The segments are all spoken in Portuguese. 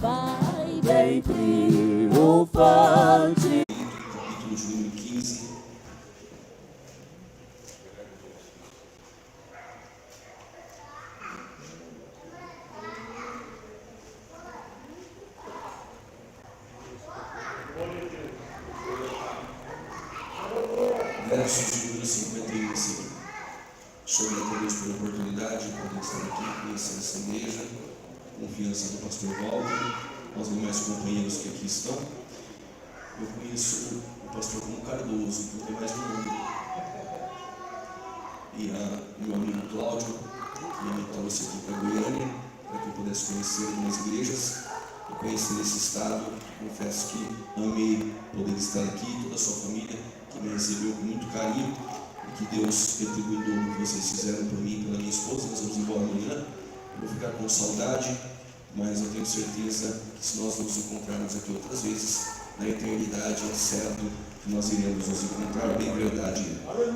vai bem triunfante. Capítulo de número 15. Versos de número 51 assim. Sou grato a Deus pela oportunidade de poder estar aqui, conhecer essa igreja, confiança do pastor Walter, aos demais companheiros que aqui estão. Eu conheço o pastor João Cardoso, por ter mais um nome. E meu amigo Cláudio, que me trouxe aqui para Goiânia, para que eu pudesse conhecer algumas igrejas e conhecer esse estado. Confesso que amei poder estar aqui, toda a sua família que me recebeu com muito carinho, e que Deus retribuiu o que vocês fizeram por mim e pela minha esposa. Nós vamos embora amanhã, vou ficar com saudade, mas eu tenho certeza que se nós nos encontrarmos aqui outras vezes, na eternidade é certo que nós iremos nos encontrar, bem verdade.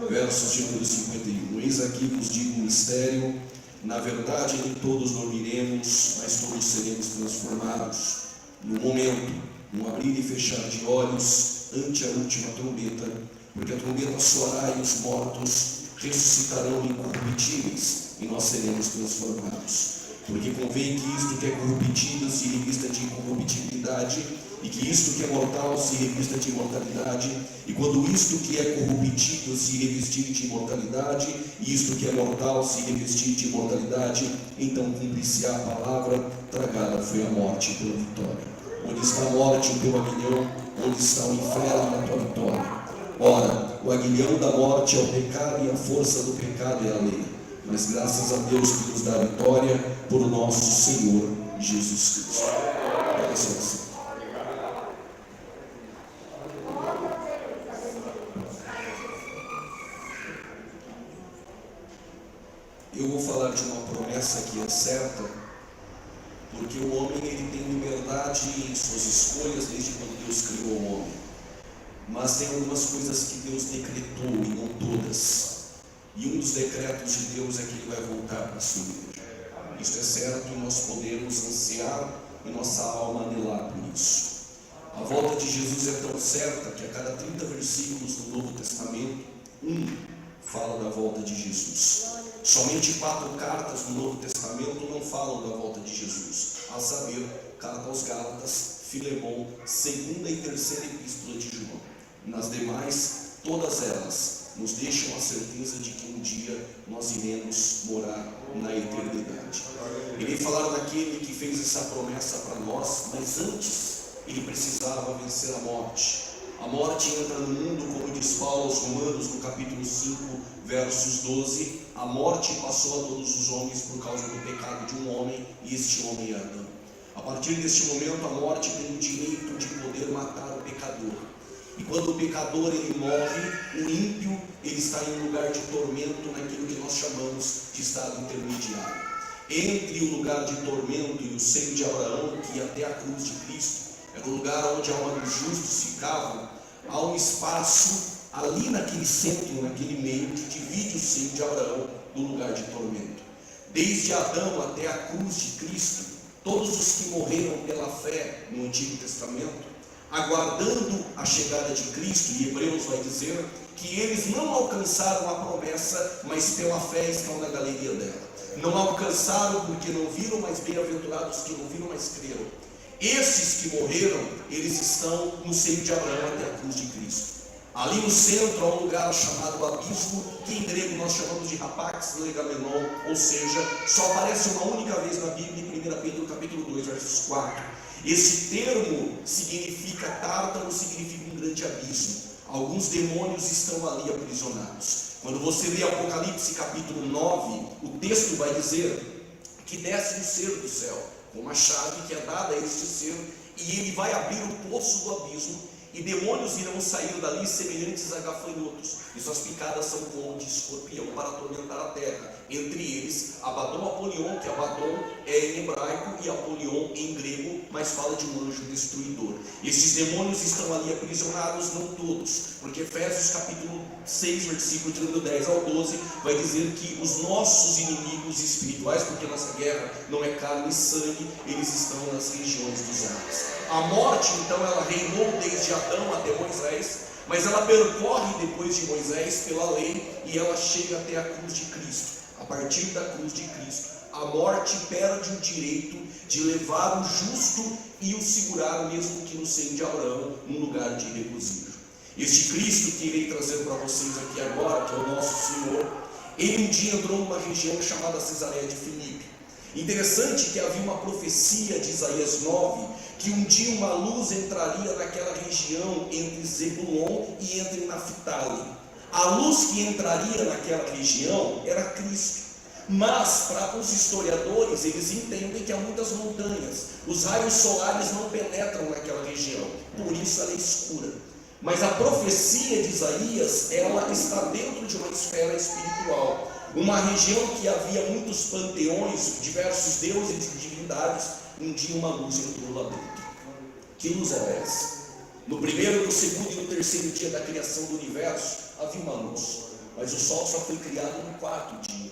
Versos de número 51. Eis aqui vos digo um mistério, na verdade nem todos dormiremos, mas todos seremos transformados, no momento, no abrir e fechar de olhos, ante a última trombeta, porque a trombeta soará e os mortos ressuscitarão incorruptíveis, e nós seremos transformados. Porque convém que isto que é corruptível se revista de incorruptibilidade, e que isto que é mortal se revista de imortalidade, e quando isto que é corruptível se revestir de imortalidade, e isto que é mortal se revestir de imortalidade, então cumpre-se a palavra, tragada foi a morte pela vitória. Onde está a morte, o teu aguilhão? Onde está o inferno, a tua vitória? Ora, o aguilhão da morte é o pecado, e a força do pecado é a lei. Mas graças a Deus que nos dá a vitória por nosso Senhor Jesus Cristo. Graças. Eu vou falar de uma promessa que é certa, porque o homem ele tem liberdade em suas escolhas desde quando Deus criou o homem. Mas tem algumas coisas que Deus decretou e não todas. E um dos decretos de Deus é que Ele vai voltar para a sua igreja. Isso é certo e nós podemos ansiar e nossa alma anelar por isso. A volta de Jesus é tão certa que a cada 30 versículos do Novo Testamento, fala da volta de Jesus. Somente 4 cartas do Novo Testamento não falam da volta de Jesus. A saber, carta aos Gálatas, Filemão, 2ª e 3ª epístola de João. Nas demais, todas elas nos deixam a certeza de que um dia nós iremos morar na eternidade. Irei falar daquele que fez essa promessa para nós, mas antes ele precisava vencer a morte. A morte entra no mundo, como diz Paulo aos Romanos, no capítulo 5, versos 12. A morte passou a todos os homens por causa do pecado de um homem, e este homem é Adão. A partir deste momento, a morte tem o direito de poder matar o pecador. E quando o pecador ele morre, o ímpio ele está em um lugar de tormento, naquilo que nós chamamos de estado intermediário. Entre o lugar de tormento e o seio de Abraão, que ia até a cruz de Cristo, era o lugar onde a alma dos justos ficava, há um espaço ali naquele centro, naquele meio, que divide o seio de Abraão do lugar de tormento. Desde Adão até a cruz de Cristo, todos os que morreram pela fé no Antigo Testamento, aguardando a chegada de Cristo, e Hebreus vai dizer que eles não alcançaram a promessa, mas pela fé estão na galeria dela. Não alcançaram porque não viram, mas bem-aventurados que não viram, mas creram. Esses que morreram, eles estão no seio de Abraão até a cruz de Cristo. Ali no centro há um lugar chamado abismo, que em grego nós chamamos de rapax legamenon, ou seja, só aparece uma única vez na Bíblia, em 1 Pedro capítulo 2, versos 4. Esse termo significa tártaro, significa um grande abismo. Alguns demônios estão ali aprisionados. Quando você lê Apocalipse capítulo 9, o texto vai dizer que desce um ser do céu, com uma chave que é dada a este ser, e ele vai abrir o poço do abismo, e demônios irão sair dali semelhantes a gafanhotos, e suas picadas são como de escorpião para atormentar a terra. Entre eles, Abaddon Apolion, que Abaddon é em hebraico e Apolion em grego, mas fala de um anjo destruidor. Estes demônios estão ali aprisionados, não todos, porque Efésios capítulo 6, versículo de número 10 ao 12, vai dizer que os nossos inimigos espirituais, porque nossa guerra não é carne e sangue, eles estão nas regiões dos ares. A morte, então, ela reinou desde Adão até Moisés, mas ela percorre depois de Moisés pela lei e ela chega até a cruz de Cristo. A partir da cruz de Cristo, a morte perde o direito de levar o justo e o segurar, mesmo que no seio de Abraão, num lugar de regozijo. Este Cristo que irei trazer para vocês aqui agora, que é o nosso Senhor, ele um dia entrou numa região chamada Cesareia de Filipe. Interessante que havia uma profecia de Isaías 9, que um dia uma luz entraria naquela região entre Zebulon e entre Naftali. A luz que entraria naquela região era Cristo. Mas para os historiadores, eles entendem que há muitas montanhas, os raios solares não penetram naquela região, por isso ela é escura. Mas a profecia de Isaías, ela está dentro de uma esfera espiritual, uma região que havia muitos panteões, diversos deuses e divindades. Um dia uma luz entrou lá dentro. Que luz era essa? No primeiro, no segundo e no terceiro dia da criação do universo havia uma luz, mas o sol só foi criado no quarto dia.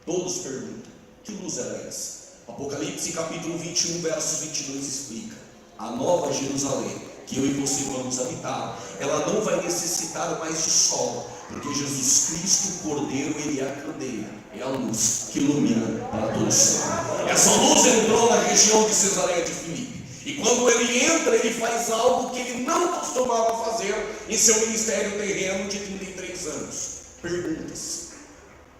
Todos perguntam, que luz era essa? Apocalipse capítulo 21, verso 22 explica: a nova Jerusalém, que eu e você vamos habitar, ela não vai necessitar mais de sol, porque Jesus Cristo, o Cordeiro, ele é a candeia, é a luz que ilumina para todo o céu. Essa luz entrou na região de Cesareia de Filipe, e quando ele entra, ele faz algo que ele não costumava fazer em seu ministério terreno de 33 anos. Perguntas.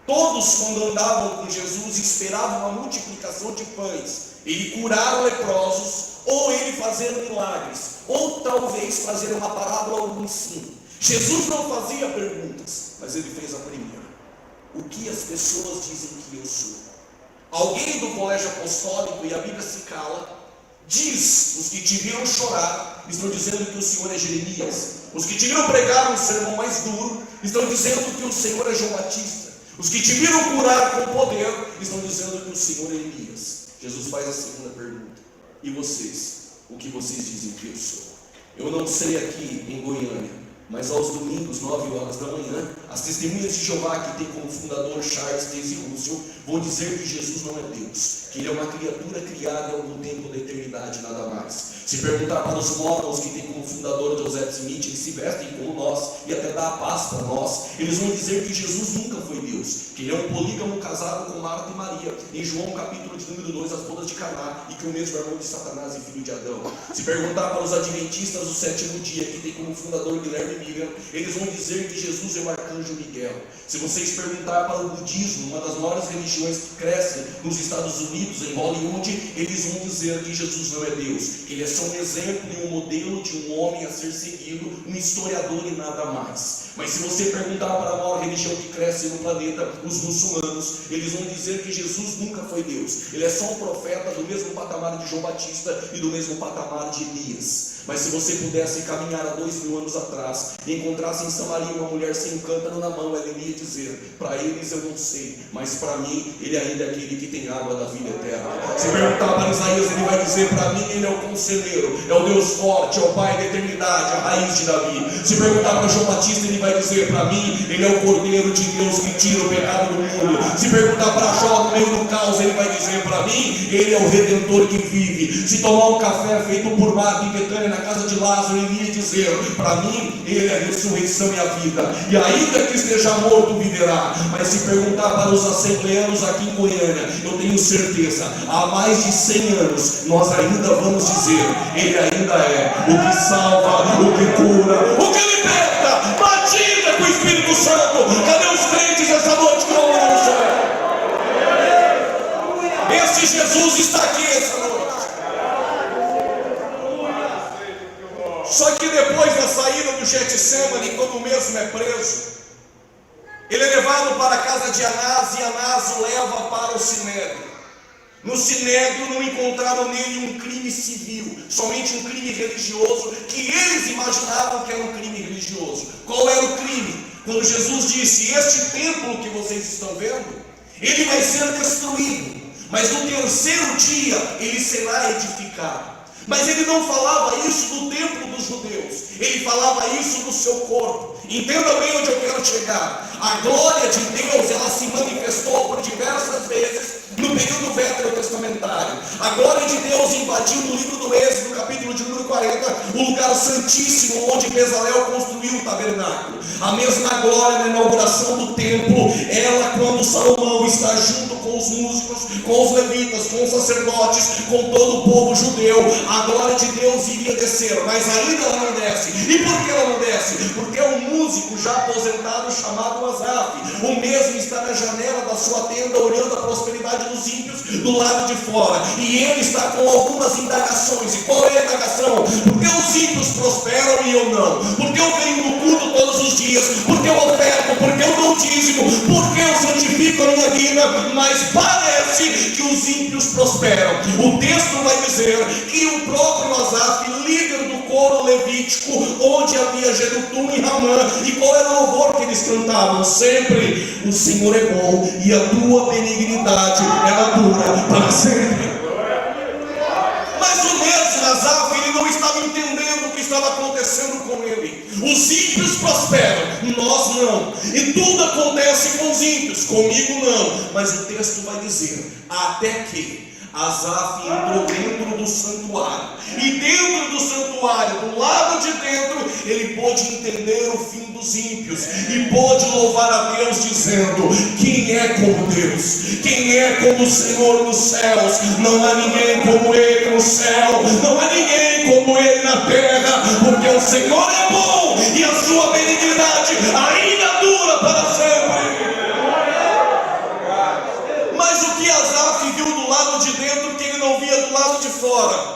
Todos, quando andavam com Jesus, esperavam a multiplicação de pães, ele curar leprosos, ou ele fazer milagres, ou talvez fazer uma parábola ou um ensino. Jesus não fazia perguntas, mas ele fez a primeira: o que as pessoas dizem que eu sou? Alguém do colégio apostólico, e a Bíblia se cala, diz: os que te viram chorar estão dizendo que o Senhor é Jeremias. Os que te viram pregar um sermão mais duro estão dizendo que o Senhor é João Batista. Os que te viram curar com poder estão dizendo que o Senhor é Elias. Jesus faz a segunda pergunta: e vocês? O que vocês dizem que eu sou? Eu não sei aqui em Goiânia, mas aos domingos, 9 horas da manhã, as testemunhas de Jeová, que tem como fundador Charles Taze Russell, vão dizer que Jesus não é Deus, que ele é uma criatura criada em algum tempo da eternidade, nada mais. Se perguntar para os Mormons, que tem como fundador Joseph Smith, eles se vestem como nós e até dá a paz para nós, eles vão dizer que Jesus nunca foi Deus, que ele é um polígamo casado com Marta e Maria, em João capítulo de número 2, as bodas de Caná, e que o mesmo é irmão de Satanás e filho de Adão. Se perguntar para os adventistas do sétimo dia, que tem como fundador Guilherme Miriam, eles vão dizer que Jesus é o arcanjo Miguel. Se vocês perguntar para o budismo, uma das maiores religiões que crescem nos Estados Unidos, em Hollywood, eles vão dizer que Jesus não é Deus, que ele é só um exemplo e um modelo de um homem a ser seguido, um historiador e nada mais. Mas se você perguntar para a maior religião que cresce no planeta, os muçulmanos, eles vão dizer que Jesus nunca foi Deus, ele é só um profeta do mesmo patamar de João Batista e do mesmo patamar de Elias. Mas se você pudesse caminhar há 2000 anos atrás e encontrasse em Samaria uma mulher sem um cântaro na mão, ela iria dizer: para eles eu não sei, mas para mim ele ainda é aquele que tem água da vida eterna. Se perguntar para Isaías, ele vai dizer: para mim ele é o conselheiro, é o Deus forte, é o Pai da eternidade, a raiz de Davi. Se perguntar para João Batista, ele vai dizer: para mim ele é o Cordeiro de Deus que tira o pecado do mundo. Se perguntar para Jó, no meio do caos, ele vai dizer: para mim ele é o Redentor que vive. Se tomar um café feito por Marta em Betânia, na casa de Lázaro, ele ia dizer: para mim ele é a ressurreição e a vida, e ainda que esteja morto viverá. Mas se perguntar para os assembleanos aqui em Goiânia, eu tenho certeza, há mais de 100 anos nós ainda vamos dizer: ele ainda é o que salva, o que cura, o que liberta, batiza com o Espírito Santo. Cadê os crentes essa noite que não no céu? Esse Jesus está aqui essa noite. Só que depois da saída do Getsemane, quando o mesmo é preso, ele é levado para a casa de Anás, e Anás o leva para o Sinédrio. No Sinédrio não encontraram nele um crime civil, somente um crime religioso, que eles imaginavam que era um crime religioso. Qual era o crime? Quando Jesus disse: este templo que vocês estão vendo, ele vai ser destruído, mas no terceiro dia ele será edificado. Mas ele não falava isso do templo dos judeus, ele falava isso do seu corpo. Entenda bem onde eu quero chegar. A glória de Deus, ela se manifestou por diversas vezes no período veterotestamentário. A glória de Deus invadiu no livro do Êxodo, no capítulo de número 40, o lugar santíssimo onde Bezalel construiu o tabernáculo. A mesma glória na inauguração do templo, ela, quando Salomão está junto com os músicos, com os levitas, com os sacerdotes, com todo o povo judeu, a glória de Deus iria descer, mas ainda ela não desce. E por que ela não desce? Porque é um músico já aposentado chamado Asaf. O mesmo está na janela da sua tenda olhando a prosperidade dos ímpios do lado de fora, e ele está com algumas indagações. E qual é a indagação? Por que os ímpios prosperam e eu não? Por que eu venho no culto todos os dias? Por que eu oferto? Por que eu dou dízimo? Por que eu santifico a minha vida? Mas parece que os ímpios prosperam. O texto vai dizer que o próprio Asaf, líder do coro levítico, onde havia Jedutum e Ramã, e qual era o louvor que eles cantavam? Sempre: o Senhor é bom e a tua benignidade ela dura para sempre. Mas o mesmo Asaf, ele não estava entendendo o que estava acontecendo com ele. Os ímpios prosperam, nós não. E tudo acontece com os ímpios, comigo não. Mas o texto vai dizer: até que Asaf entrou dentro do santuário, e dentro do santuário, do lado de dentro, ele pôde entender o fim dos ímpios, e pôde louvar a Deus dizendo: quem é como Deus? Quem é como o Senhor nos céus? Não há ninguém como Ele no céu, não há ninguém como Ele na terra, porque o Senhor é bom e a sua benignidade ainda dura para sempre. Mas o que Asaf viu do lado de dentro que ele não via do lado de fora?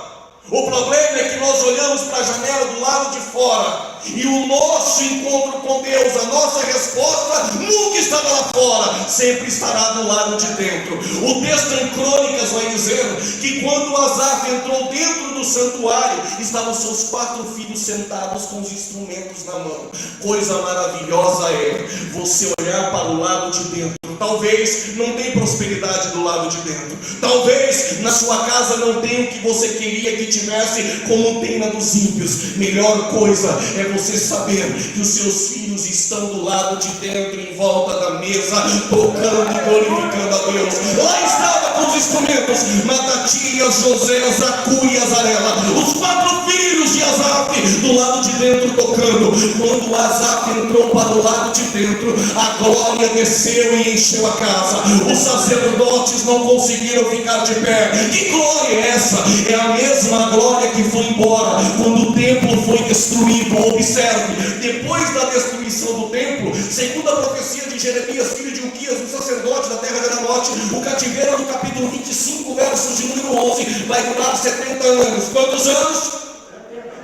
O problema é que nós olhamos para a janela do lado de fora, e o nosso encontro com Deus, a nossa resposta nunca estará lá fora, sempre estará do lado de dentro. O texto em Crônicas vai dizer que quando Asaf entrou dentro do santuário, estavam seus 4 filhos sentados com os instrumentos na mão. Coisa maravilhosa é você olhar para o lado de dentro. Talvez não tenha prosperidade do lado de dentro, talvez na sua casa não tenha o que você queria que tivesse, como tem na dos ímpios. Melhor coisa é você saber que os seus filhos estão do lado de dentro, em volta da mesa, tocando e glorificando a Deus. Lá estava com os instrumentos Matatias, José, Zacu e Azarela, os 4 filhos de Asaf, do lado de dentro tocando. Quando Asaf entrou para o lado de dentro, a glória desceu e encheu a casa. Os sacerdotes não conseguiram ficar de pé. Que glória é essa? É a mesma glória que foi embora quando o templo foi destruído. Observe, depois da destruição do templo, segundo a profecia de Jeremias, filho de Uquias, um sacerdote da terra de Aramote, o cativeiro do capítulo 25, versos de número 11, vai durar 70 anos. Quantos anos?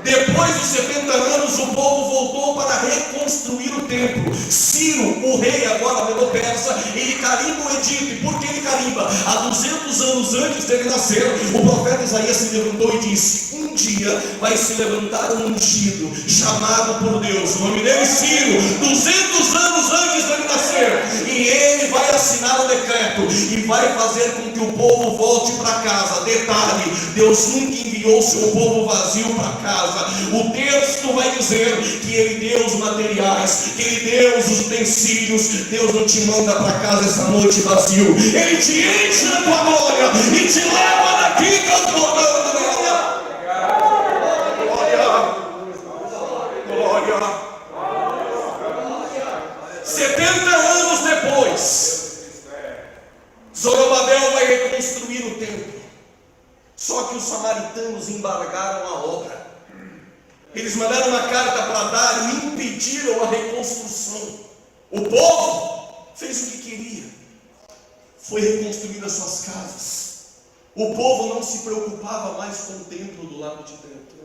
Depois dos 70 anos, o povo voltou para reconstruir o templo. Ciro, o rei agora medo-persa, ele carimba o edito. E por que ele carimba? Há 200 anos antes dele nascer, o profeta Isaías se levantou e disse: um dia vai se levantar um ungido, chamado por Deus, o nome dele é Ciro, 200 anos antes dele nascer, e ele vai assinar o decreto, e vai fazer com que o povo volte para casa. Detalhe, Deus nunca enviou seu povo vazio para casa. O texto vai dizer que Ele deu os materiais, que Ele deu os utensílios. Deus não te manda para casa essa noite vazio, Ele te enche da tua glória e te leva daqui transbordando. Glória. 70 anos depois, Zorobabel vai reconstruir o templo. Só que os samaritanos embargaram a obra. Eles mandaram uma carta para Dário e impediram a reconstrução. O povo fez o que queria, foi reconstruir as suas casas. O povo não se preocupava mais com o templo do lado de dentro.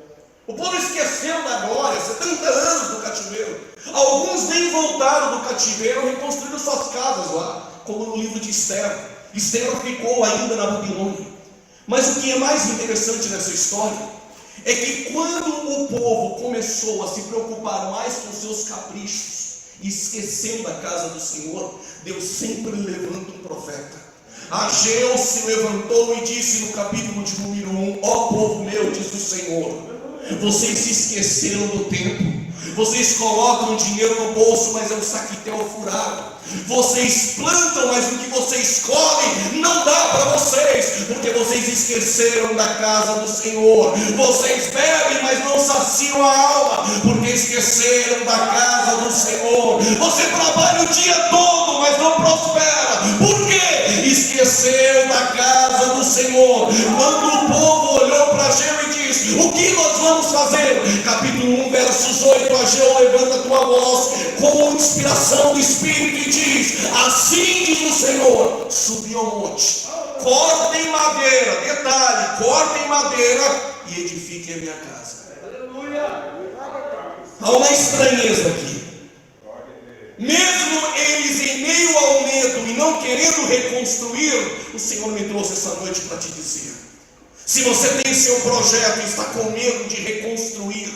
O povo esqueceu da glória, 70 anos do cativeiro. Alguns nem voltaram do cativeiro, reconstruíram suas casas lá, como no livro de Esther. Esther ficou ainda na Babilônia. Mas o que é mais interessante nessa história é que quando o povo começou a se preocupar mais com seus caprichos e esquecendo da casa do Senhor, Deus sempre levanta um profeta. Ageu se levantou e disse no capítulo de número 1: ó povo meu, diz o Senhor, vocês se esqueceram do templo. Vocês colocam dinheiro no bolso, mas é um saquitel furado. Vocês plantam, mas o que vocês colhem não dá para vocês, porque vocês esqueceram da casa do Senhor. Vocês bebem, mas não saciam a alma, porque esqueceram da casa do Senhor. Você trabalha o dia todo, mas não prospera. Por quê? Esqueceu da casa do Senhor. Quando o povo olhou para Ageu e disse: o que nós vamos fazer? Capítulo 1, versos 8, Ageu levanta a tua voz com inspiração do Espírito e diz: assim diz o Senhor, subi ao monte, cortem madeira, detalhe, cortem madeira e edifiquem a minha casa. Há uma estranheza aqui. Mesmo eles em meio ao medo e não querendo reconstruir, o Senhor me trouxe essa noite para te dizer: se você tem seu projeto e está com medo de reconstruir,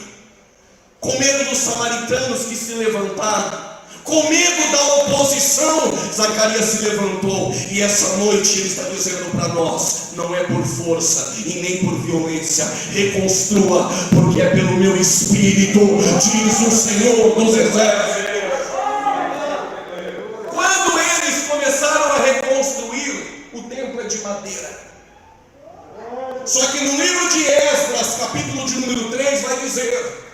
com medo dos samaritanos que se levantaram, com medo da oposição, Zacarias se levantou e essa noite ele está dizendo para nós: não é por força e nem por violência, reconstrua, porque é pelo meu Espírito, diz o Senhor dos Exércitos. Quando eles começaram a reconstruir, o templo é de madeira. Só que no livro de Esdras, capítulo de número 3, vai dizer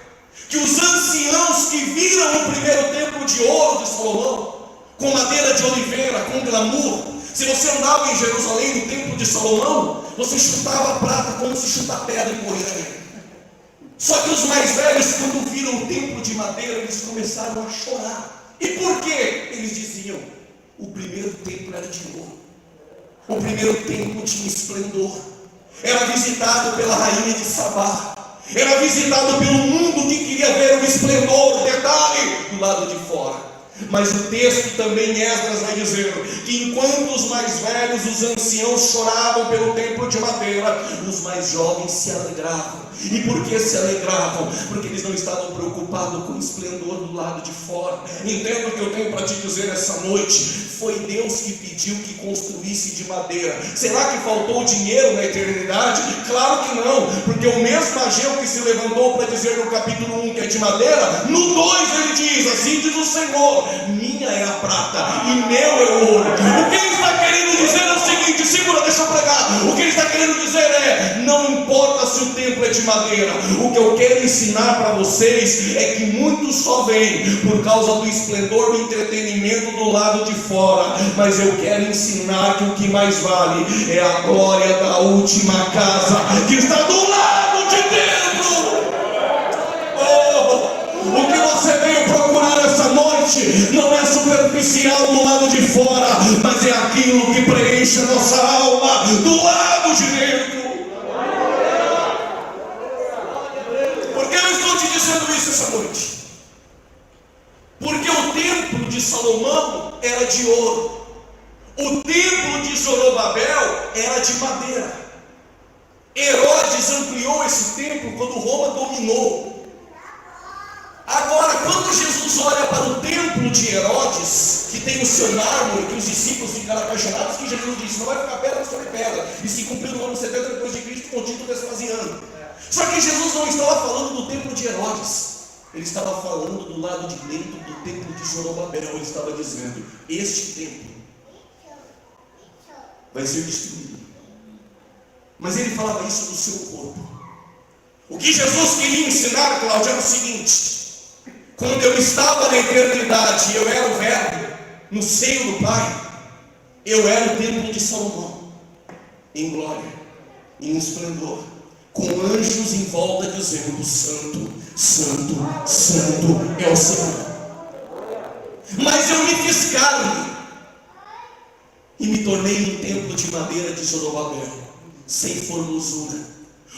que os anciãos que viram o primeiro templo de ouro de Salomão, com madeira de oliveira, com glamour, se você andava em Jerusalém no templo de Salomão, você chutava prata como se chuta pedra em Goiânia. Só que os mais velhos, quando viram o templo de madeira, eles começaram a chorar. E por quê? Eles diziam: o primeiro templo era de ouro, o primeiro templo tinha esplendor, era visitado pela rainha de Sabá, era visitado pelo mundo que queria ver o esplendor, detalhe, do lado de fora. Mas o texto também em Esdras vai dizer que enquanto os mais velhos, os anciãos choravam pelo templo de madeira, os mais jovens se alegravam. E por que se alegravam? Porque eles não estavam preocupados com o esplendor do lado de fora. Entenda o que eu tenho para te dizer essa noite: foi Deus que pediu que construísse de madeira. Será que faltou dinheiro na eternidade? Claro que não, porque o mesmo Ageu que se levantou para dizer no capítulo 1 que é de madeira, no 2 ele diz: assim diz o Senhor, minha é a prata e meu é o ouro. O que ele está querendo dizer é o seguinte: segura, deixa eu pregar. O que ele está querendo dizer é: não importa se o templo é de madeira, o que eu quero ensinar para vocês é que muitos só vêm por causa do esplendor do entretenimento do lado de fora, mas eu quero ensinar que o que mais vale é a glória da última casa que está do lado de dentro. O que você veio procurar essa noite não é superficial do lado de fora, mas é aquilo que preenche a nossa alma do lado de dentro. Dizendo isso essa noite, porque o templo de Salomão era de ouro, o templo de Zorobabel era de madeira. Herodes ampliou esse templo quando Roma dominou. Agora, quando Jesus olha para o templo de Herodes, que tem o seu mármore, que os discípulos ficaram apaixonados, que Jesus disse: não vai ficar pedra sobre pedra, e se cumpriu no ano 70 depois de Cristo com Tito Vespasiano. Só que Jesus não estava falando do templo de Herodes, ele estava falando do lado de dentro do templo de Zorobabel. Ele estava dizendo: este templo vai ser destruído. Mas ele falava isso do seu corpo. O que Jesus queria ensinar, Cláudio, era o seguinte: quando eu estava na eternidade, eu era o Verbo no seio do Pai, eu era o templo de Salomão, em glória, em esplendor, com anjos em volta dizendo: santo, santo, santo é o Senhor. Mas eu me fiz carne e me tornei um templo de madeira de Zorobabel, sem formosura.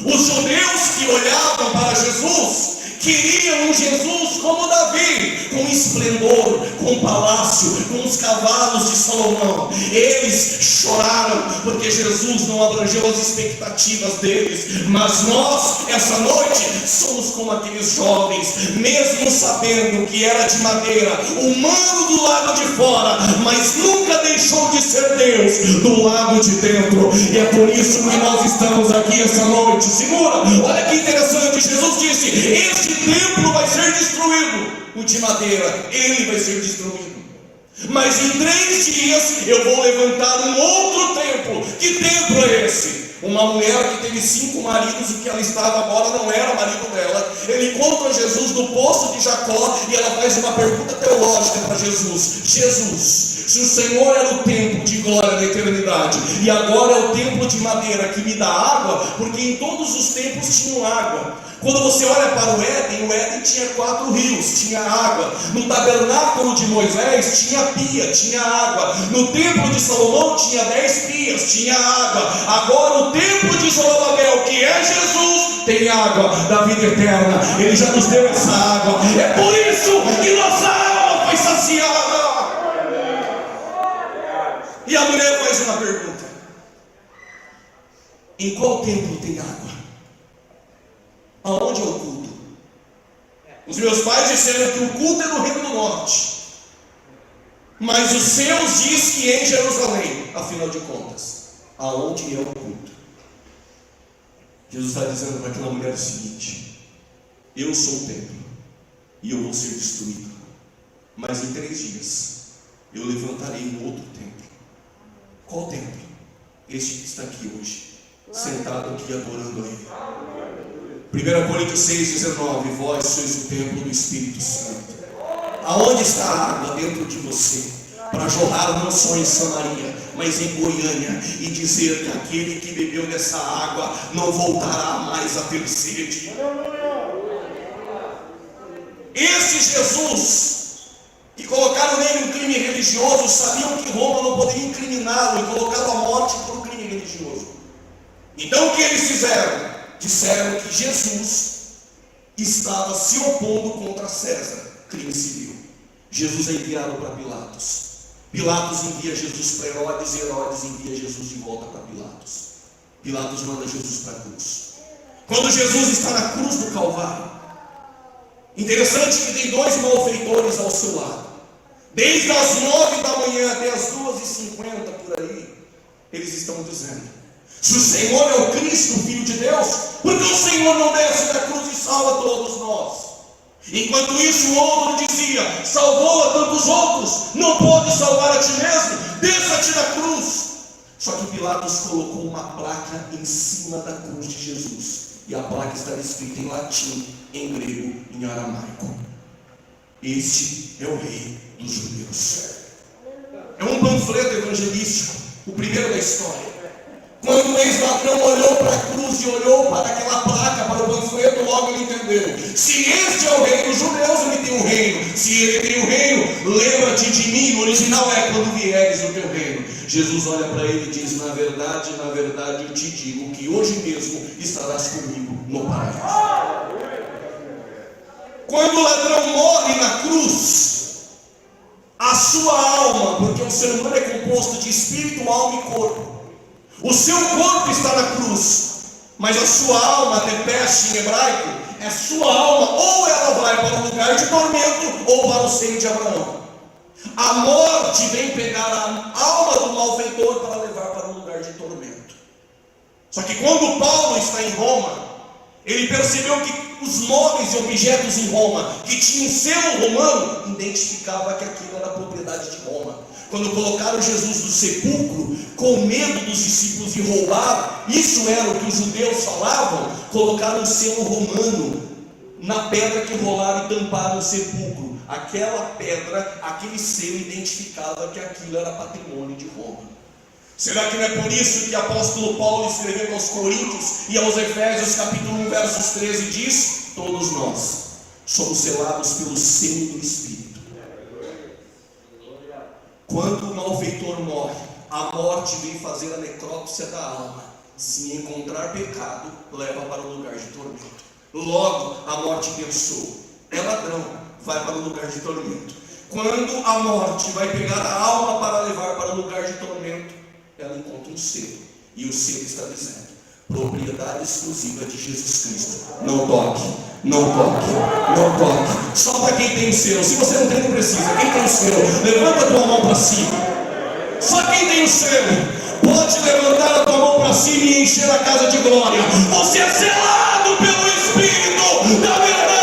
Os judeus que olhavam para Jesus queriam um Jesus como Davi, com esplendor, com com o palácio, com os cavalos de Salomão. Eles choraram porque Jesus não abrangeu as expectativas deles. Mas nós, essa noite, somos como aqueles jovens, mesmo sabendo que era de madeira, humano do lado de fora, mas nunca deixou de ser Deus do lado de dentro. E é por isso que nós estamos aqui essa noite. Segura, olha que interessante. Jesus disse: este templo vai ser destruído. O de madeira, ele vai ser destruído. Mas em 3 dias eu vou levantar um outro templo. Que templo é esse? Uma mulher que teve 5 maridos, o que ela estava agora não era marido dela. Ele encontra Jesus no poço de Jacó e ela faz uma pergunta teológica para Jesus: Jesus, se o Senhor era o templo de glória da eternidade e agora é o templo de madeira que me dá água, porque em todos os templos tinham água. Quando você olha para o Éden tinha 4 rios, tinha água. No tabernáculo de Moisés tinha pia, tinha água. No templo de Salomão tinha 10 pias, tinha água. Agora o templo de Zorobabel, que é Jesus, tem água da vida eterna. Ele já nos deu essa água. É por isso que nossa alma foi saciada. E a mulher faz uma pergunta: em qual templo tem água? Aonde é o culto? Os meus pais disseram que o culto é no Reino do Norte, mas os seus diz que é em Jerusalém. Afinal de contas, aonde é o culto? Jesus está dizendo para aquela mulher o seguinte: eu sou o templo e eu vou ser destruído, mas em 3 dias eu levantarei um outro templo. Qual templo? Este que está aqui hoje, sentado aqui adorando a Ele. 1 Coríntios 6,19: vós sois o templo do Espírito Santo. Aonde está a água? Dentro de você, para jorrar não só em Samaria, mas em Goiânia, e dizer que aquele que bebeu dessa água não voltará mais a ter sede. Esse Jesus, que colocaram nele um crime religioso, sabiam que Roma não poderia incriminá-lo e colocaram a morte por um crime religioso. Então o que eles fizeram? Disseram que Jesus estava se opondo contra César, crime civil. Jesus é enviado para Pilatos. Pilatos envia Jesus para Herodes, e Herodes envia Jesus de volta para Pilatos. Pilatos manda Jesus para a cruz. Quando Jesus está na cruz do Calvário, interessante que tem 2 malfeitores ao seu lado. Desde as 9 da manhã até as 2h50 por aí, eles estão dizendo: se o Senhor é o Cristo, o Filho de Deus, por que o Senhor não desce da cruz e salva todos nós? Enquanto isso, o outro dizia: salvou a tantos outros, não pode salvar a ti mesmo, desça-te da cruz. Só que Pilatos colocou uma placa em cima da cruz de Jesus, e a placa estava escrita em latim, em grego, em aramaico: este é o rei dos judeus. É um panfleto evangelístico, o primeiro da história. Quando o ex-ladrão olhou para a cruz e olhou para aquela placa, para o panfleto, logo ele entendeu: se este é o rei dos judeus, ele tem um reino. Se ele tem um reino, lembra-te de mim. O original é: quando vieres no teu reino. Jesus olha para ele e diz: na verdade, eu te digo que hoje mesmo estarás comigo no paraíso. Quando o ladrão morre na cruz, a sua alma, porque o ser humano é composto de espírito, alma e corpo, o seu corpo está na cruz, mas a sua alma, tepesh em hebraico, é sua alma, ou ela vai para o lugar de tormento, ou para o seio de Abraão. A morte vem pegar a alma do malfeitor para levar para um lugar de tormento. Só que quando Paulo está em Roma, ele percebeu que os móveis e objetos em Roma, que tinham selo romano, identificava que aquilo era propriedade de Roma. Quando colocaram Jesus no sepulcro, com medo dos discípulos de roubar, isso era o que os judeus falavam, colocaram um selo romano na pedra que rolaram e tamparam o sepulcro. Aquela pedra, aquele selo identificava que aquilo era patrimônio de Roma. Será que não é por isso que o apóstolo Paulo, escrevendo aos Coríntios e aos Efésios, capítulo 1, versos 13, diz: todos nós somos selados pelo selo do Espírito. Quando o malfeitor morre, a morte vem fazer a necrópsia da alma. Se encontrar pecado, leva para o lugar de tormento. Logo, a morte pensou: é ladrão, vai para o lugar de tormento. Quando a morte vai pegar a alma para levar para lugar de tormento, ela encontra um selo. E o selo está dizendo: propriedade exclusiva de Jesus Cristo. Não toque, não toque, não toque. Só para quem tem o selo. Se você não tem, não precisa. Quem tem o selo, levanta a tua mão para cima. Só quem tem o selo pode levantar a tua mão para cima e encher a casa de glória. Você é selado pelo Espírito da verdade.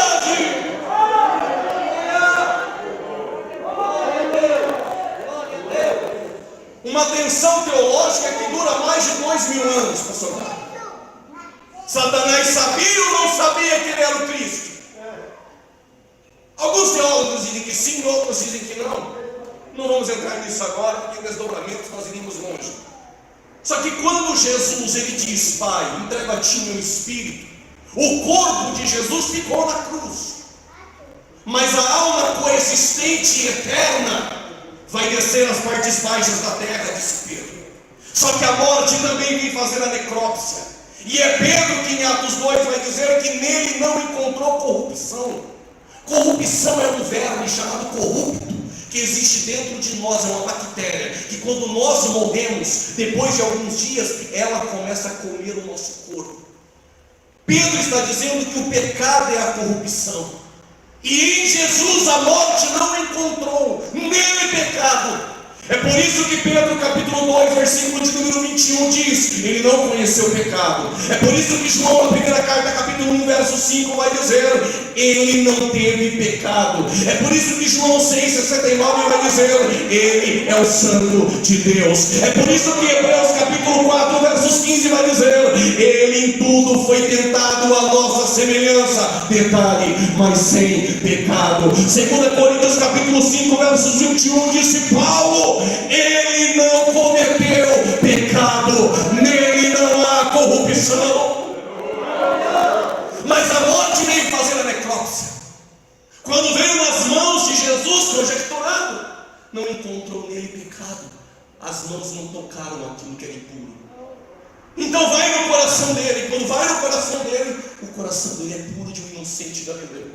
Uma tensão teológica que dura mais de 2000 anos, pastor Carlos. Satanás sabia ou não sabia que ele era o Cristo? Alguns teólogos dizem que sim, outros dizem que não. Não vamos entrar nisso agora, porque em desdobramentos nós iríamos longe. Só que quando Jesus ele diz: Pai, entrega a ti o meu espírito, o corpo de Jesus ficou na cruz, mas a alma coexistente e eterna vai descer nas partes baixas da terra, disse Pedro. Só que a morte também vem fazer a necrópsia. E é Pedro que em Atos 2 vai dizer que nele não encontrou corrupção. Corrupção é um verme chamado corrupto, que existe dentro de nós, é uma bactéria, que quando nós morremos, depois de alguns dias, ela começa a comer o nosso corpo. Pedro está dizendo que o pecado é a corrupção. E em Jesus a morte não encontrou nele pecado. É por isso que Pedro capítulo 2, versículo de número 21 diz: ele não conheceu o pecado. É por isso que João, na primeira carta, capítulo 1, verso 5, vai dizer: ele não teve pecado. É por isso que João 6,69 vai dizer: ele é o Santo de Deus. É por isso que Hebreus capítulo 4, versos 15 vai dizer: ele em tudo foi tentado à nossa semelhança, detalhe, mas sem pecado. 2 Coríntios capítulo 5, versos 21, disse Paulo: ele não cometeu pecado, nele não há corrupção. Mas a morte veio fazer a necrópsia. Quando veio nas mãos de Jesus, conjecturando, não encontrou nele pecado. As mãos não tocaram aquilo que era impuro. Então vai no coração dele. Quando vai no coração dele, o coração dele é puro de um inocente galileu.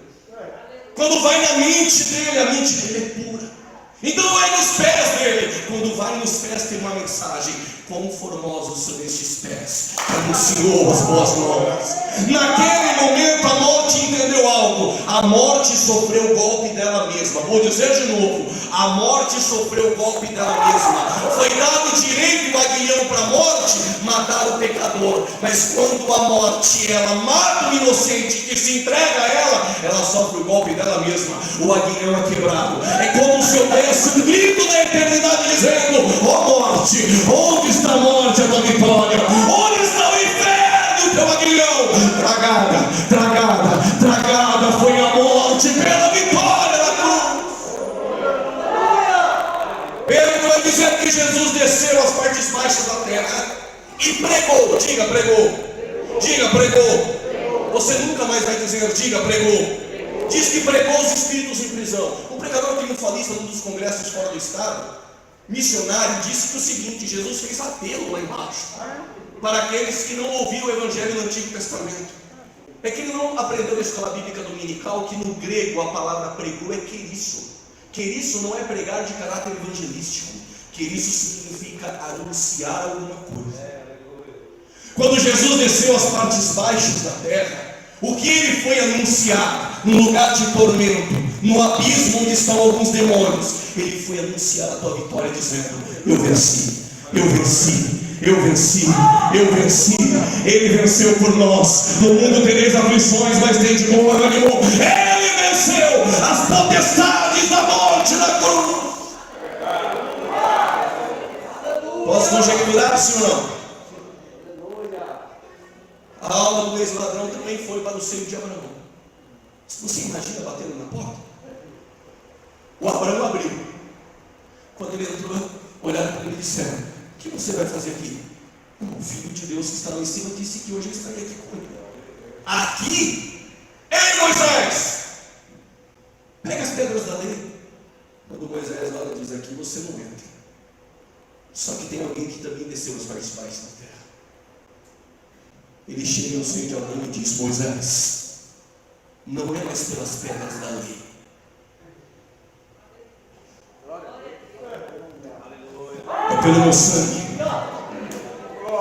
Quando vai na mente dele, a mente dele é pura. Então vai nos pés dele. Quando vai nos pés tem uma mensagem: quão formosos são estes pés, que anunciou as boas novas. Naquele momento a morte entendeu algo. A morte sofreu o golpe dela mesma. Vou dizer de novo: a morte sofreu o golpe dela mesma. Foi dado direito do aguilhão para a morte matar o pecador. Mas quando a morte ela mata o inocente que se entrega a ela sofre o golpe dela mesma. O aguilhão é quebrado. É como se eu desse um grito da eternidade dizendo: ó morte, onde está a morte, a tua vitória? Onde está o inferno, o teu aguilhão? Tragada, tragada, tragada foi a morte pela vitória da cruz. Pedro vai dizer que Jesus desceu às partes baixas da terra e pregou. Diga, pregou. Diga, pregou. Você nunca mais vai dizer diga, pregou. Diz que pregou os espíritos em prisão. Um pregador triunfalista num dos congressos fora do estado, missionário, disse que o seguinte: Jesus fez apelo lá embaixo para aqueles que não ouviram o evangelho no Antigo Testamento. É que ele não aprendeu na escola bíblica dominical que no grego a palavra pregou é querisso. Querisso não é pregar de caráter evangelístico. Querisso significa anunciar alguma coisa. Quando Jesus desceu às partes baixas da terra, o que ele foi anunciar no lugar de tormento, no abismo onde estão alguns demônios? Ele foi anunciar a tua vitória dizendo: eu venci, eu venci, eu venci, eu venci. Ele venceu por nós. No mundo tereis aflições, mas tende bom ânimo. Ele venceu as potestades da morte na cruz. Posso conjecturar, sim ou não? A alma do ex-ladrão também foi para o seio de Abraão. Você imagina batendo na porta? O Abraão abriu. Quando ele entrou, olharam para ele e disseram: o que você vai fazer aqui? O Filho de Deus que está lá em cima disse que hoje eu estaria aqui com ele. Aqui? Ei, Moisés! Pega as pedras da lei. Quando Moisés lá diz: aqui você não entra. Só que tem alguém que também desceu as partes baixas da terra. Ele chega no seio de Abraão e diz: Moisés, não é mais pelas pedras da lei, Pelo meu sangue.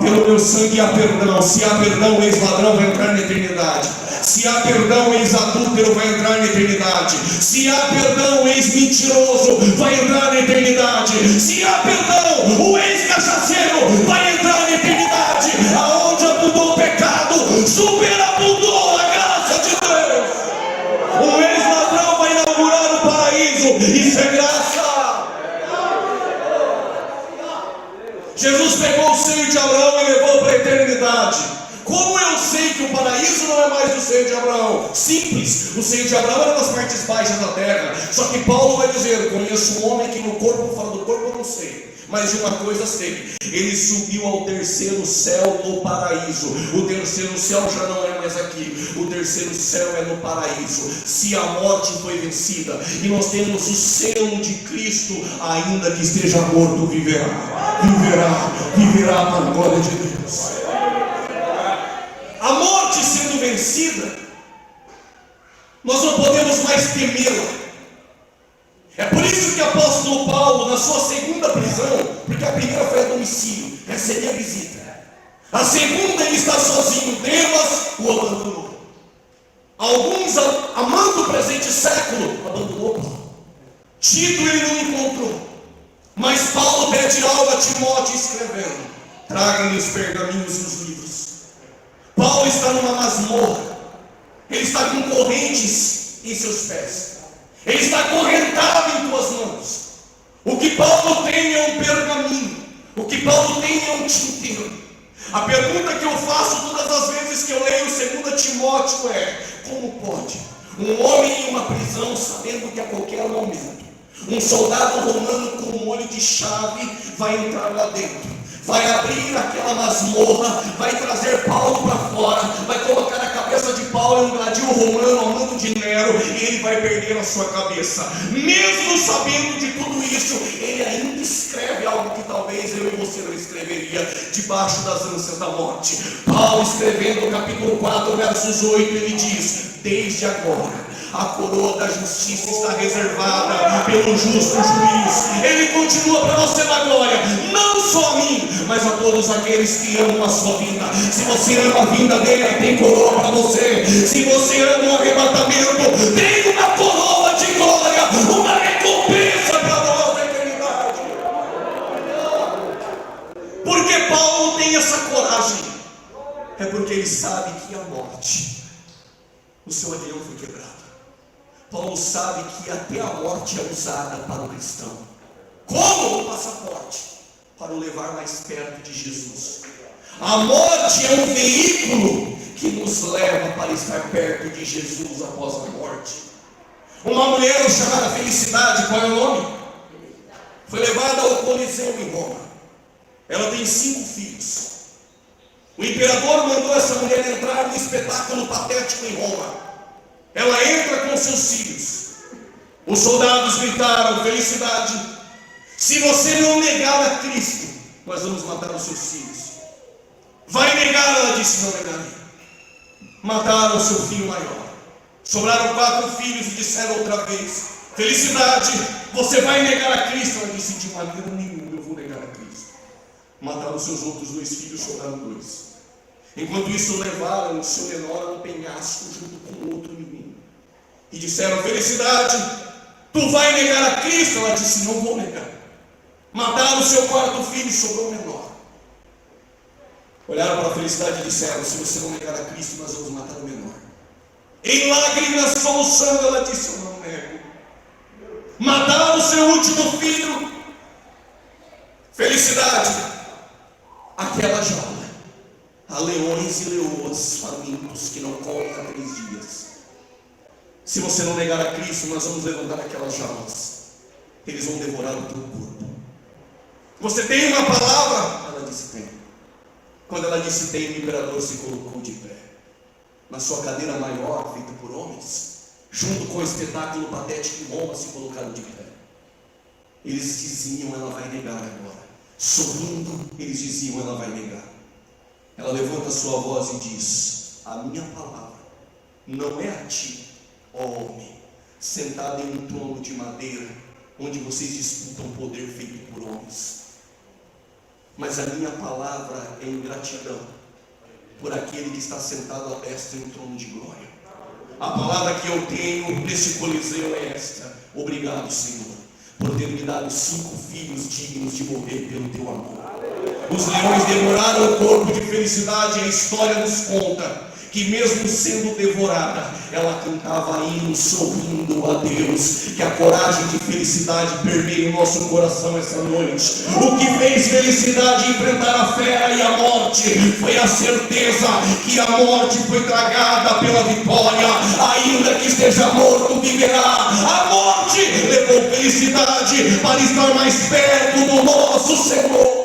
Pelo meu sangue há perdão. Se há perdão, o ex-ladrão vai entrar na eternidade. Se há perdão, o ex-adúltero vai entrar na eternidade. Se há perdão, o ex-mentiroso vai entrar na eternidade. Se há perdão, o ex-cachaceiro vai entrar na eternidade. Aonde abundou o pecado, superabundou a graça de Deus. O ex-ladrão vai inaugurar o paraíso. Isso é graça. Jesus pegou o seio de Abraão e levou para a eternidade. Como eu sei que o paraíso não é mais o seio de Abraão? Simples, o seio de Abraão era nas partes baixas da terra. Só que Paulo vai dizer: conheço um homem que no corpo, fora do corpo eu não sei, mas de uma coisa sei, ele subiu ao terceiro céu no paraíso. O terceiro céu já não é mais aqui, o terceiro céu é no paraíso. Se a morte foi vencida e nós temos o selo de Cristo, ainda que esteja morto, viverá, viverá, viverá para a glória de Deus. A morte sendo vencida, nós não podemos mais temê-la. É por isso que o apóstolo Paulo, na sua segunda prisão, porque a primeira foi a domicílio, recebia a visita. A segunda, ele está sozinho, Demas o abandonou. Alguns, amando o presente século, abandonou Paulo. Tito ele não encontrou. Mas Paulo pede algo a Timóteo escrevendo: traga-me os pergaminhos e os livros. Paulo está numa masmorra. Ele está com correntes em seus pés. Ele está acorrentado em tuas mãos. O que Paulo tem é um pergaminho. O que Paulo tem é um tinteiro. A pergunta que eu faço todas as vezes que eu leio 2 Timóteo é: como pode um homem em uma prisão, sabendo que a qualquer momento um soldado romano com um molho de chave vai entrar lá dentro, vai abrir aquela masmorra, vai trazer Paulo para fora, vai colocar a cabeça de Paulo em um gladil romano ao mando de Nero, e ele vai perder a sua cabeça? Mesmo sabendo de tudo isso, ele ainda escreve algo que talvez eu e você não escreveria, debaixo das ânsias da morte. Paulo, escrevendo no capítulo 4, versos 8, ele diz: desde agora a coroa da justiça está reservada pelo justo juiz. Ele continua prometendo a glória, não só a mim, mas a todos aqueles que amam a sua vinda. Se você ama a vinda dele, tem coroa para você. Se você ama o arrebatamento, tem uma coroa de glória, uma recompensa para nós na eternidade. Porque Paulo tem essa coragem? É porque ele sabe que a morte, o seu avião foi quebrado. Paulo sabe que até a morte é usada para o cristão como um passaporte para o levar mais perto de Jesus. A morte é um veículo que nos leva para estar perto de Jesus após a morte. Uma mulher chamada Felicidade, qual é o nome? Foi levada ao Coliseu em Roma. Ela tem 5 filhos. O imperador mandou essa mulher entrar no espetáculo patético em Roma. Ela entra com seus filhos. Os soldados gritaram: Felicidade, se você não negar a Cristo, nós vamos matar os seus filhos. Vai negar? Ela disse: não negarei. Mataram o seu filho maior. Sobraram 4 filhos e disseram outra vez: Felicidade, você vai negar a Cristo? Ela disse: de maneira nenhuma eu vou negar a Cristo. Mataram os seus outros 2 filhos, sobraram 2. Enquanto isso, levaram o seu menor a um penhasco junto com outro menino e disseram: Felicidade, tu vai negar a Cristo? Ela disse: não vou negar. Mataram o seu 4º filho, sobrou o menor. Olharam para a Felicidade e disseram: se você não negar a Cristo, nós vamos matar o menor. Em lágrimas, soluçando, ela disse: eu não nego. Mataram o seu último filho. Felicidade, aquela jaula, há leões e leoas famintos que não comem há 3 dias. Se você não negar a Cristo, nós vamos levantar aquelas jaulas. Eles vão devorar o teu corpo. Você tem uma palavra? Ela disse: tem. Quando ela disse tem, o imperador se colocou de pé na sua cadeira maior, feita por homens, junto com o espetáculo patético em Roma, se colocaram de pé. Eles diziam: ela vai negar agora. Sorrindo, eles diziam: ela vai negar. Ela levanta sua voz e diz: a minha palavra não é a ti, ó homem, sentado em um trono de madeira, onde vocês disputam poder feito por homens. mas a minha palavra é em gratidão por aquele que está sentado à destra em trono de glória. A palavra que eu tenho nesse coliseu é esta: obrigado, Senhor, por ter me dado 5 filhos dignos de morrer pelo teu amor. Os leões devoraram o corpo de felicidade, e a história nos conta que mesmo sendo devorada, ela cantava hinos sorrindo a Deus. Que a coragem de felicidade permeie o nosso coração essa noite. O que fez felicidade enfrentar a fera e a morte foi a certeza que a morte foi tragada pela vitória. Ainda que esteja morto, viverá. A morte levou felicidade para estar mais perto do nosso Senhor.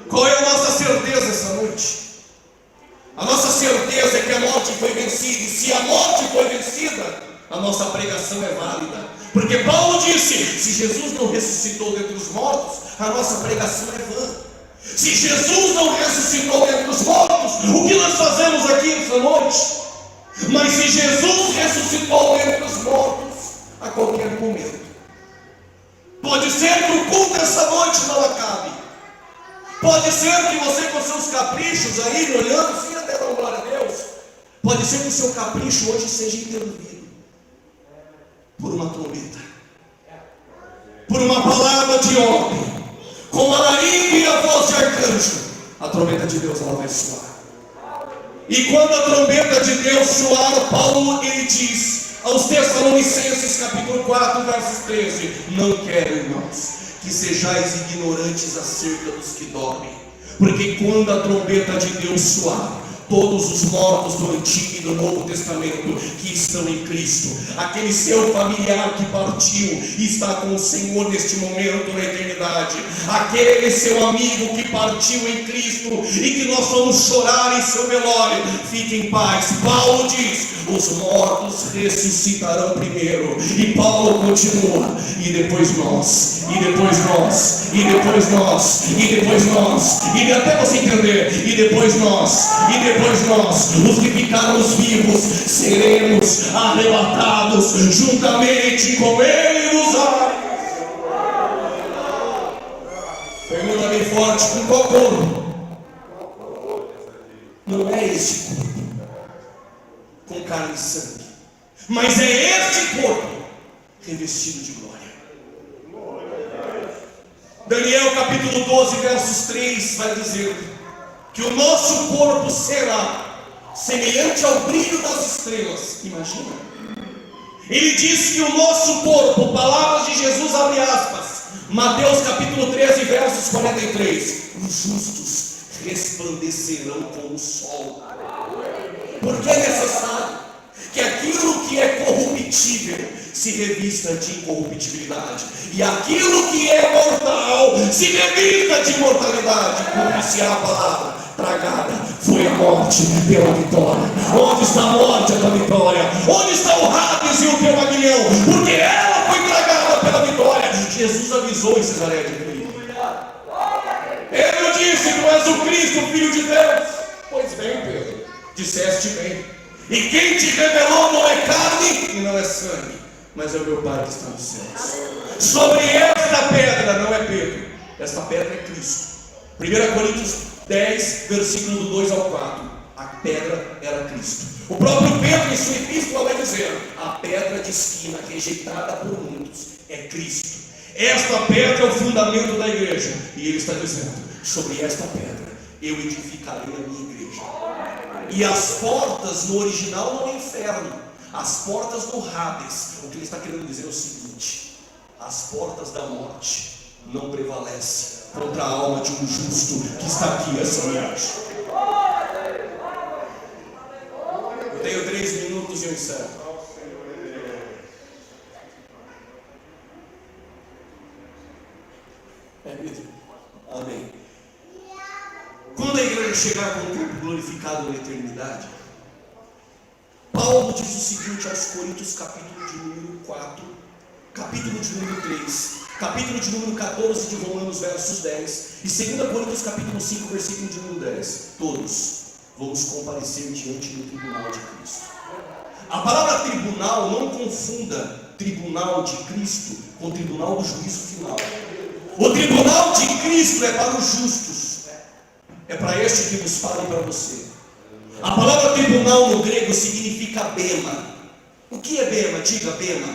Qual é a nossa certeza essa noite? A nossa certeza é que a morte foi vencida. E se a morte foi vencida, a nossa pregação é válida. Porque Paulo disse: se Jesus não ressuscitou dentre os mortos, a nossa pregação é vã. Se Jesus não ressuscitou dentre os mortos, o que nós fazemos aqui essa noite? Mas se Jesus ressuscitou dentre os mortos, a qualquer momento, pode ser que o culto essa noite não acabe. Pode ser que você, com seus caprichos aí, me olhando assim, até dar glória a Deus, pode ser que o seu capricho hoje seja interrompido por uma trombeta, por uma palavra de ordem, com a nariz e a voz de arcanjo. A trombeta de Deus, ela vai soar. E quando a trombeta de Deus soar, Paulo, ele diz aos Tessalonicenses, capítulo 4, versos 13: não quero, irmãos, que sejais ignorantes acerca dos que dormem, porque quando a trombeta de Deus soar, todos os mortos do Antigo e do Novo Testamento que estão em Cristo, aquele seu familiar que partiu e está com o Senhor neste momento na eternidade, aquele seu amigo que partiu em Cristo e que nós vamos chorar em seu velório, fique em paz. Paulo diz: os mortos ressuscitarão primeiro. E Paulo continua: e depois nós, e depois nós, e depois nós, e depois nós, e até você entender, e depois nós, e depois nós, os que ficarmos vivos, seremos arrebatados juntamente com Ele nos ares. Pergunta bem forte: com qual corpo? Não é este corpo com carne e sangue, mas é este corpo revestido de glória. Daniel capítulo 12, versos 3 vai dizer que o nosso corpo será semelhante ao brilho das estrelas. Imagina. Ele diz que o nosso corpo, palavras de Jesus, abre aspas, Mateus capítulo 13, versos 43, os justos resplandecerão como o sol. Porque é necessário que aquilo que é corruptível se revista de incorruptibilidade, e aquilo que é mortal se revista de imortalidade. Cumpre-se a palavra: tragada foi a morte pela vitória. Onde está a morte, a tua vitória? Onde está o Hades e o teu aguilhão? Porque ela foi tragada pela vitória. Jesus avisou em Cesareia de Filipe. Ele disse: tu és o Cristo, o Filho de Deus. Pois bem, Pedro, disseste bem. E quem te revelou não é carne e não é sangue, mas é o meu Pai que está nos céus. Sobre esta pedra, não é Pedro, esta pedra é Cristo. 1 Coríntios 10, versículo do 2 ao 4. A pedra era Cristo. O próprio Pedro, em sua epístola, vai dizer: a pedra de esquina rejeitada por muitos é Cristo. Esta pedra é o fundamento da igreja. E ele está dizendo: sobre esta pedra eu edificarei a minha igreja. E as portas no original não é inferno, as portas do Hades. O que ele está querendo dizer é o seguinte: as portas da morte não prevalecem contra a alma de um justo que está aqui essa noite. Eu tenho 3 minutos e eu encerro. Amém. Quando a igreja chegar com o corpo glorificado na eternidade, Paulo diz o seguinte aos Coríntios, capítulo de número 4, capítulo de número 3, capítulo de número 14 de Romanos, versos 10, e 2 Coríntios, capítulo 5, versículo de número 10. Todos vamos comparecer diante do tribunal de Cristo. A palavra tribunal, não confunda tribunal de Cristo com o tribunal do juízo final. O tribunal de Cristo é para os justos, é para este que vos fala e para você. A palavra tribunal no grego significa bema. O que é bema? Diga bema.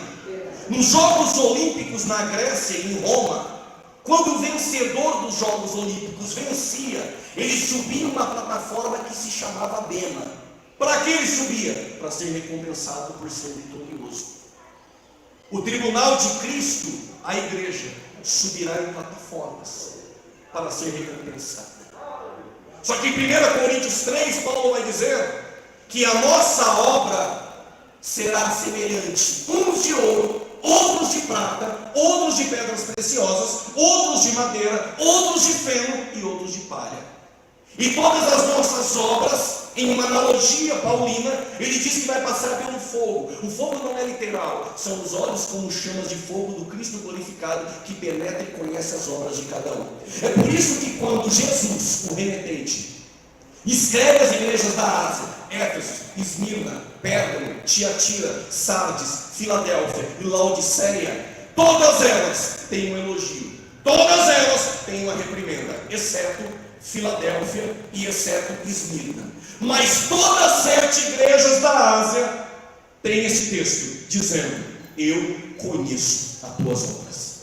Nos Jogos Olímpicos na Grécia e em Roma, quando o vencedor dos Jogos Olímpicos vencia, ele subia uma plataforma que se chamava bema. Para que ele subia? Para ser recompensado por ser vitorioso. O tribunal de Cristo, a igreja, subirá em plataformas para ser recompensado. Só que em 1 Coríntios 3, Paulo vai dizer que a nossa obra será semelhante, uns de ouro, outros de prata, outros de pedras preciosas, outros de madeira, outros de feno e outros de palha. E todas as nossas obras, em uma analogia paulina, ele diz que vai passar pelo fogo. O fogo não é literal, são os olhos como chamas de fogo do Cristo glorificado, que penetra e conhece as obras de cada um. É por isso que quando Jesus, o remetente, escreve as igrejas da Ásia, Éfeso, Esmirna, Pérgamo, Tiatira, Sardes, Filadélfia e Laodiceia, todas elas têm um elogio, todas elas têm uma reprimenda, exceto Filadélfia e exceto Esmirna. Mas todas as 7 igrejas da Ásia têm esse texto dizendo: eu conheço as tuas obras.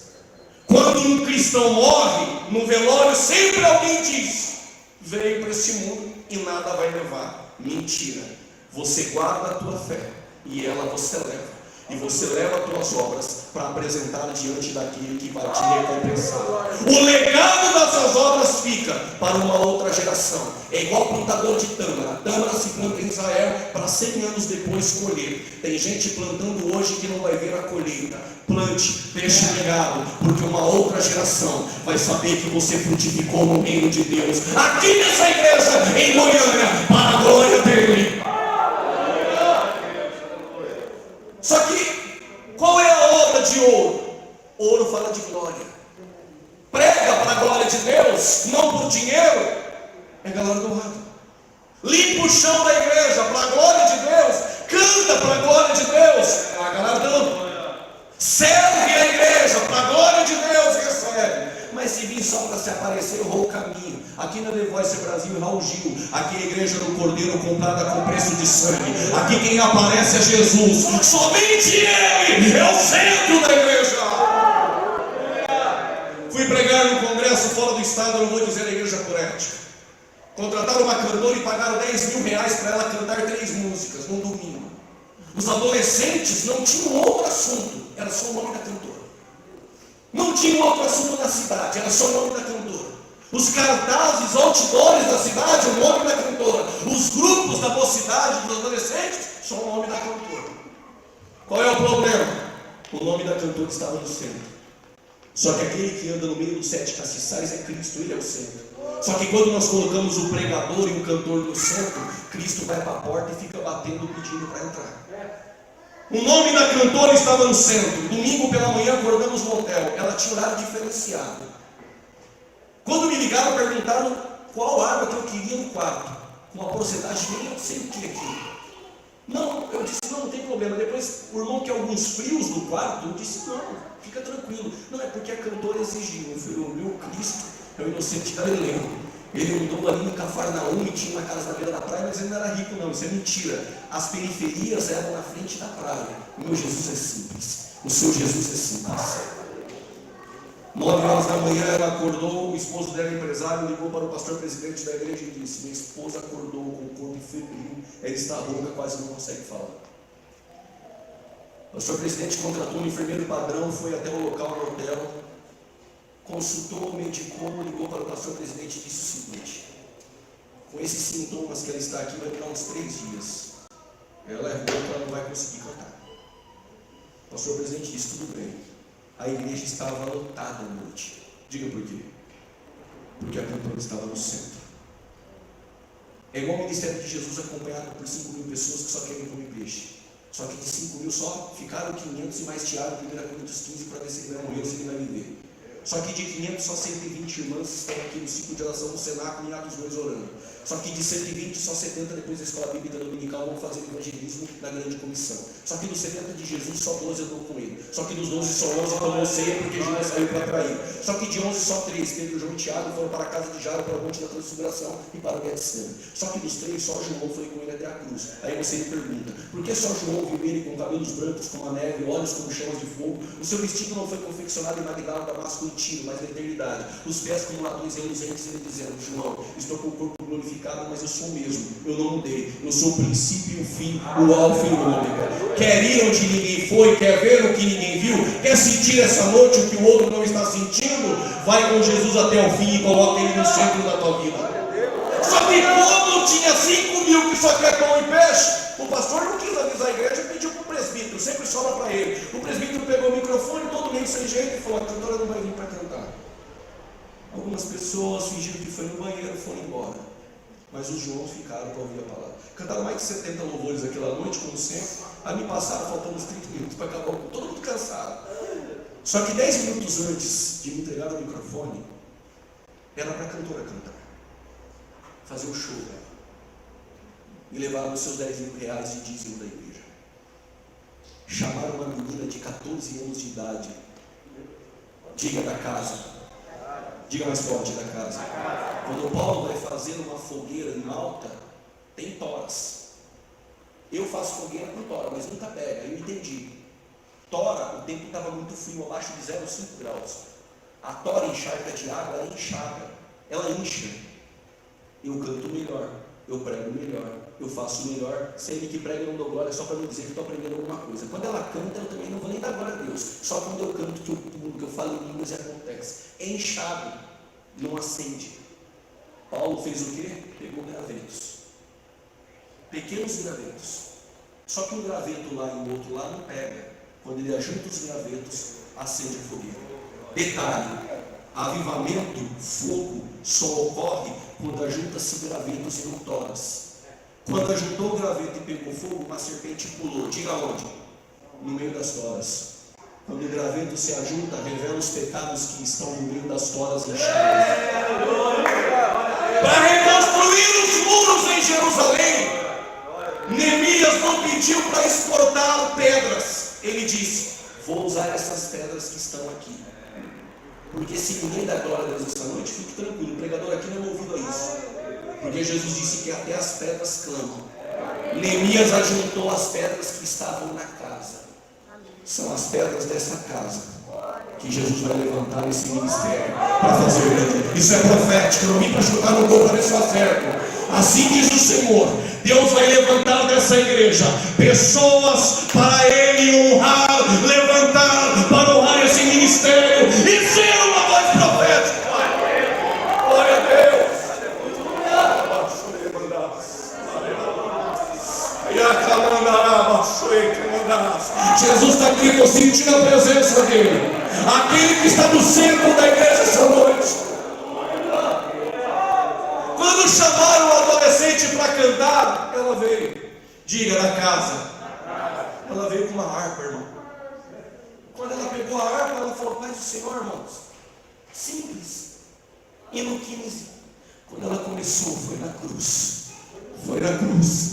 Quando um cristão morre no velório, sempre alguém diz: veio para esse mundo e nada vai levar. Mentira. Você guarda a tua fé e ela você leva. E você leva as tuas obras para apresentar diante daquele que vai te recompensar. O legado dessas obras fica para uma outra geração. É igual plantador de tâmara. A tâmara se planta em Israel para 100 anos depois colher. Tem gente plantando hoje que não vai ver a colheita. Plante, deixe legado, porque uma outra geração vai saber que você frutificou no reino de Deus. Aqui nessa igreja, em Goiânia, para a glória dele. Só que, qual é a obra de ouro? Ouro fala de glória. Prega para a glória de Deus, não por dinheiro, é galardoado. Limpa o chão da igreja para a glória de Deus, canta para a glória de Deus, é galardão. Serve a igreja para a glória de Deus, recebe. Mas se vir só para se aparecer, errou o caminho. Aqui na The Voice Brasil e Raul Gil, aqui a igreja do Cordeiro comprada com preço de sangue. Aqui quem aparece é Jesus, somente Ele é o centro da igreja. Fui pregar no congresso fora do estado, eu não vou dizer a igreja por ética. Contrataram uma cantora e pagaram 10 mil reais para ela cantar 3 músicas num domingo. Os adolescentes não tinham outro assunto, era só o nome da cantora. Não tinha outro assunto na cidade, era só o nome da cantora. Os cartazes, outdoors da cidade, o nome da cantora. Os grupos da mocidade, dos adolescentes, só o nome da cantora. Qual é o problema? O nome da cantora estava no centro. Só que aquele que anda no meio dos 7 castiçais é Cristo, Ele é o centro. Só que quando nós colocamos o pregador e o cantor no centro, Cristo vai para a porta e fica batendo, pedindo para entrar. O nome da cantora estava no centro. Domingo pela manhã acordamos no hotel. Ela tinha horário diferenciado. Quando me ligaram, perguntaram qual arma que eu queria no quarto. Com uma porcentagem nem eu sei o que é aquilo. Não, eu disse, não tem problema. Depois o irmão quer alguns frios no quarto. Eu disse, não, fica tranquilo. Não, é porque a cantora exigiu. Eu falei, o meu Cristo é o inocente galileu. Ele andou ali no Cafarnaum e tinha uma casa na beira da praia, mas ele não era rico não, isso é mentira. As periferias eram na frente da praia. O meu Jesus é simples, o seu Jesus é simples. 9 horas da manhã ela acordou, o esposo dela, empresário, ligou para o pastor presidente da igreja e disse: minha esposa acordou com o corpo febril, ela está rouca, quase não consegue falar. O pastor presidente contratou um enfermeiro padrão, foi até o local do hotel, consultou, medicou, ligou para o pastor presidente e disse o seguinte: com esses sintomas que ela está aqui, vai durar uns 3 dias. Ela é rouca, ela não vai conseguir cantar. O pastor presidente disse: tudo bem. A igreja estava lotada à noite. Diga por quê? Porque a cantora estava no centro. É igual o ministério de Jesus acompanhado por 5.000 pessoas que só querem comer peixe. Só que de 5.000 só ficaram 500 e mais Tiago, 1 Coríntios 15, para ver se ele vai morrer ou se ele vai viver. Só que de 500 só 120 irmãs estão aqui no ciclo de oração do cenáculo em Atos 2 orando. Só que de 120 só 70 depois da escola bíblica dominical vão fazer o evangelismo na grande comissão. Só que dos 70 de Jesus só 12 andam com ele. Só que dos 12 só 11 tomou ceia porque Judas saiu para trair. Só que de 11 só 3, Pedro, João e Tiago foram para a casa de Jairo, para o monte da transfiguração e para o Getsemane. Só que dos 3 só João foi com ele até a cruz. Aí você me pergunta, por que só João viu ele com cabelos brancos como a neve, olhos como chamas de fogo? O seu vestido não foi confeccionado em Magdala, Damasco e Tiro, mas na eternidade. Os pés como ladrões reluzentes, ele dizendo: João, estou com o corpo glorificado, mas eu sou o mesmo, eu não mudei, eu sou o princípio e o fim, o alfa e o ômega. Quer ir onde ninguém foi, quer ver o que ninguém viu, quer sentir essa noite o que o outro não está sentindo? Vai com Jesus até o fim e coloca ele no centro da tua vida. Só que quando tinha 5.000 que só quer pão e peixe, o pastor não quis avisar a igreja e pediu para o presbítero, sempre sobra para ele. O presbítero pegou o microfone, todo meio sem jeito, e falou: a cantora não vai vir para cantar. Algumas pessoas fingiram que foi no banheiro e foram embora, mas os Joãos ficaram para ouvir a palavra. Cantaram mais de 70 louvores aquela noite, como sempre. Aí me passaram faltando uns 30 minutos para acabar, todo mundo cansado. Só que 10 minutos antes de me entregar o microfone, era para a cantora cantar, fazer o show dela. Me levaram os seus 10 mil reais de dízimo da igreja. Chamaram uma menina de 14 anos de idade. Diga da casa. Diga mais forte, da casa. Quando o Paulo vai fazer uma fogueira em Malta, tem toras. Eu faço fogueira com tora, mas nunca pega. Eu entendi. Tora, o tempo estava muito frio, abaixo de 0,5 graus. A tora encharca de água, ela enxaga. Ela incha. Eu canto melhor, eu prego melhor, eu faço melhor. Se ele que prega eu não dou glória, só para não dizer que estou aprendendo alguma coisa. Quando ela canta, eu também não vou nem dar glória a Deus. Só quando eu canto que eu falo em línguas e acontece. É inchado, não acende. Paulo fez o quê? Pegou gravetos. Pequenos gravetos. Só que um graveto lá e o outro lá não pega. Quando ele ajunta os gravetos, acende a fogueira. Detalhe: avivamento, fogo, só ocorre quando ajunta-se gravetos e não toras. Quando ajuntou o graveto e pegou fogo, uma serpente pulou. Diga onde? No meio das toras. Quando o graveto se ajunta, revela os pecados que estão no meio das toras inchadas. Para reconstruir os muros em Jerusalém, Neemias não pediu para exportar pedras. Ele disse: vou usar essas pedras que estão aqui. Porque se ninguém dá glória a Deus essa noite, fique tranquilo, o pregador aqui não é movido a isso. Porque Jesus disse que até as pedras clamam. Neemias ajuntou as pedras que estavam na casa. São as pedras dessa casa que Jesus vai levantar esse ministério para fazer. Isso é profético, eu não vim para chutar no gol para ver se eu acerto. Assim diz o Senhor: Deus vai levantar dessa igreja pessoas para Ele honrar, levantar para honrar esse ministério e ser uma voz profética. Glória a Deus. Jesus está aqui, eu senti a presença dele. Aquele que está no centro da igreja essa noite. Quando chamaram o adolescente para cantar, ela veio. Diga, na casa. Ela veio com uma harpa, irmão. Quando ela pegou a harpa, ela falou: Pai do Senhor, irmãos. Simples. Hino 15. Quando ela começou, foi na cruz. Foi na cruz.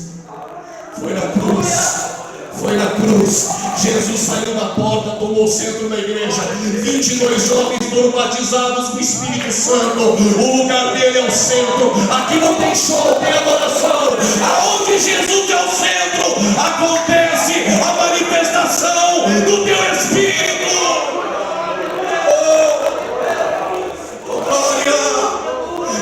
Foi na cruz. Foi na cruz. Jesus saiu da porta, tomou o centro da igreja. 22 jovens foram batizados com o Espírito Santo. O lugar dele é o centro. Aqui não tem show, tem adoração. Aonde Jesus é o centro, acontece a manifestação do teu Espírito. Oh, glória!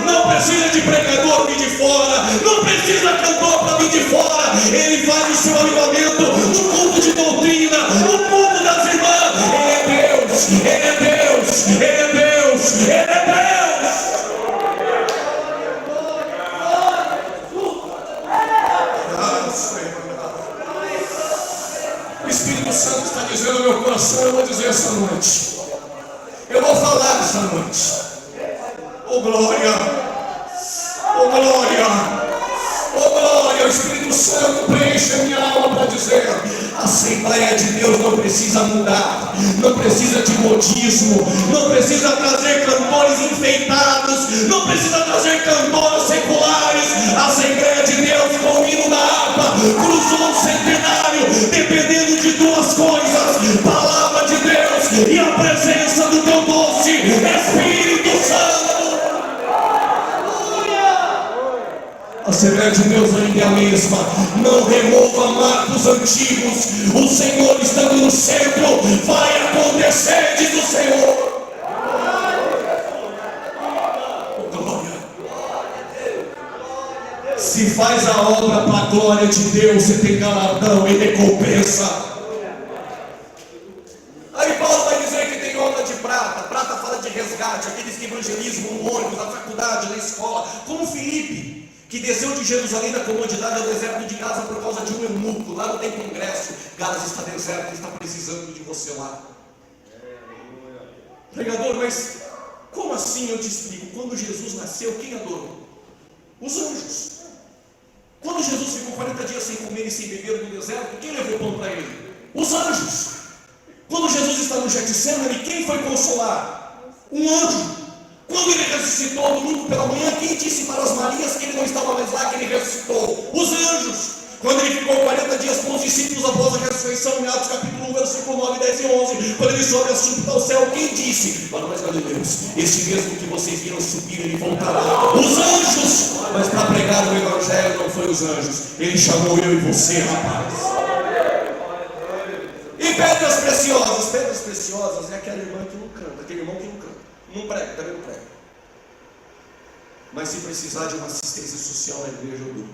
Não precisa de pregador vir de fora. Não precisa cantor para vir de fora. Ele faz o seu avivamento no culto de doutrina, no culto das irmãs. Ele é Deus, Ele é Deus, Ele é Deus, Ele é Deus. O Espírito Santo está dizendo no meu coração, eu vou dizer essa noite. Eu vou falar essa noite. Oh glória! Oh glória! Oh glória! O Espírito Santo preenche a minha alma para dizer: assim Assembleia de Deus não precisa mudar, não precisa de modismo, não precisa trazer cantores enfeitados, não precisa trazer cantores seculares. A Assembleia de Deus, com o hino da harpa, cruzou um centenário, dependendo de duas coisas: palavra de Deus e a presença do teu doce Espírito Santo. A Assembleia de Deus ainda é a mesma. Não remova marcos antigos. O Senhor estando no centro, vai acontecer, diz o Senhor. Glória. Se faz a obra para a glória de Deus, você tem galardão e recompensa. Aí Paulo vai dizer que tem obra de prata. Prata fala de resgate, aqueles que evangelizam no ônibus, na faculdade, na escola, como Filipe, que desceu de Jerusalém da comodidade ao deserto de Gaza por causa de um eunuco. Lá não tem congresso, Gaza está deserto, está precisando de você lá. Pregador, mas como assim? Eu te explico. Quando Jesus nasceu, quem adorou? Os anjos. Quando Jesus ficou 40 dias sem comer e sem beber no deserto, quem levou pão para ele? Os anjos. Quando Jesus está no Getsemane, quem foi consolar? Um anjo. Quando ele ressuscitou domingo pela manhã, quem disse para as Marias que ele não estava mais lá, que ele ressuscitou? Os anjos. Quando ele ficou 40 dias com os discípulos após a ressurreição, em Atos capítulo 1, versículo 9, 10 e 11, quando ele sobe assunto ao céu, quem disse? Para nós, galileus, este mesmo que vocês viram subir, ele voltará. Os anjos. Mas para pregar o evangelho não foi os anjos, ele chamou eu e você, rapaz. E pedras preciosas? Pedras preciosas é aquela irmã que não canta, aquele irmão que não canta, não prega, também não prega. Mas se precisar de uma assistência social na igreja, eu dou.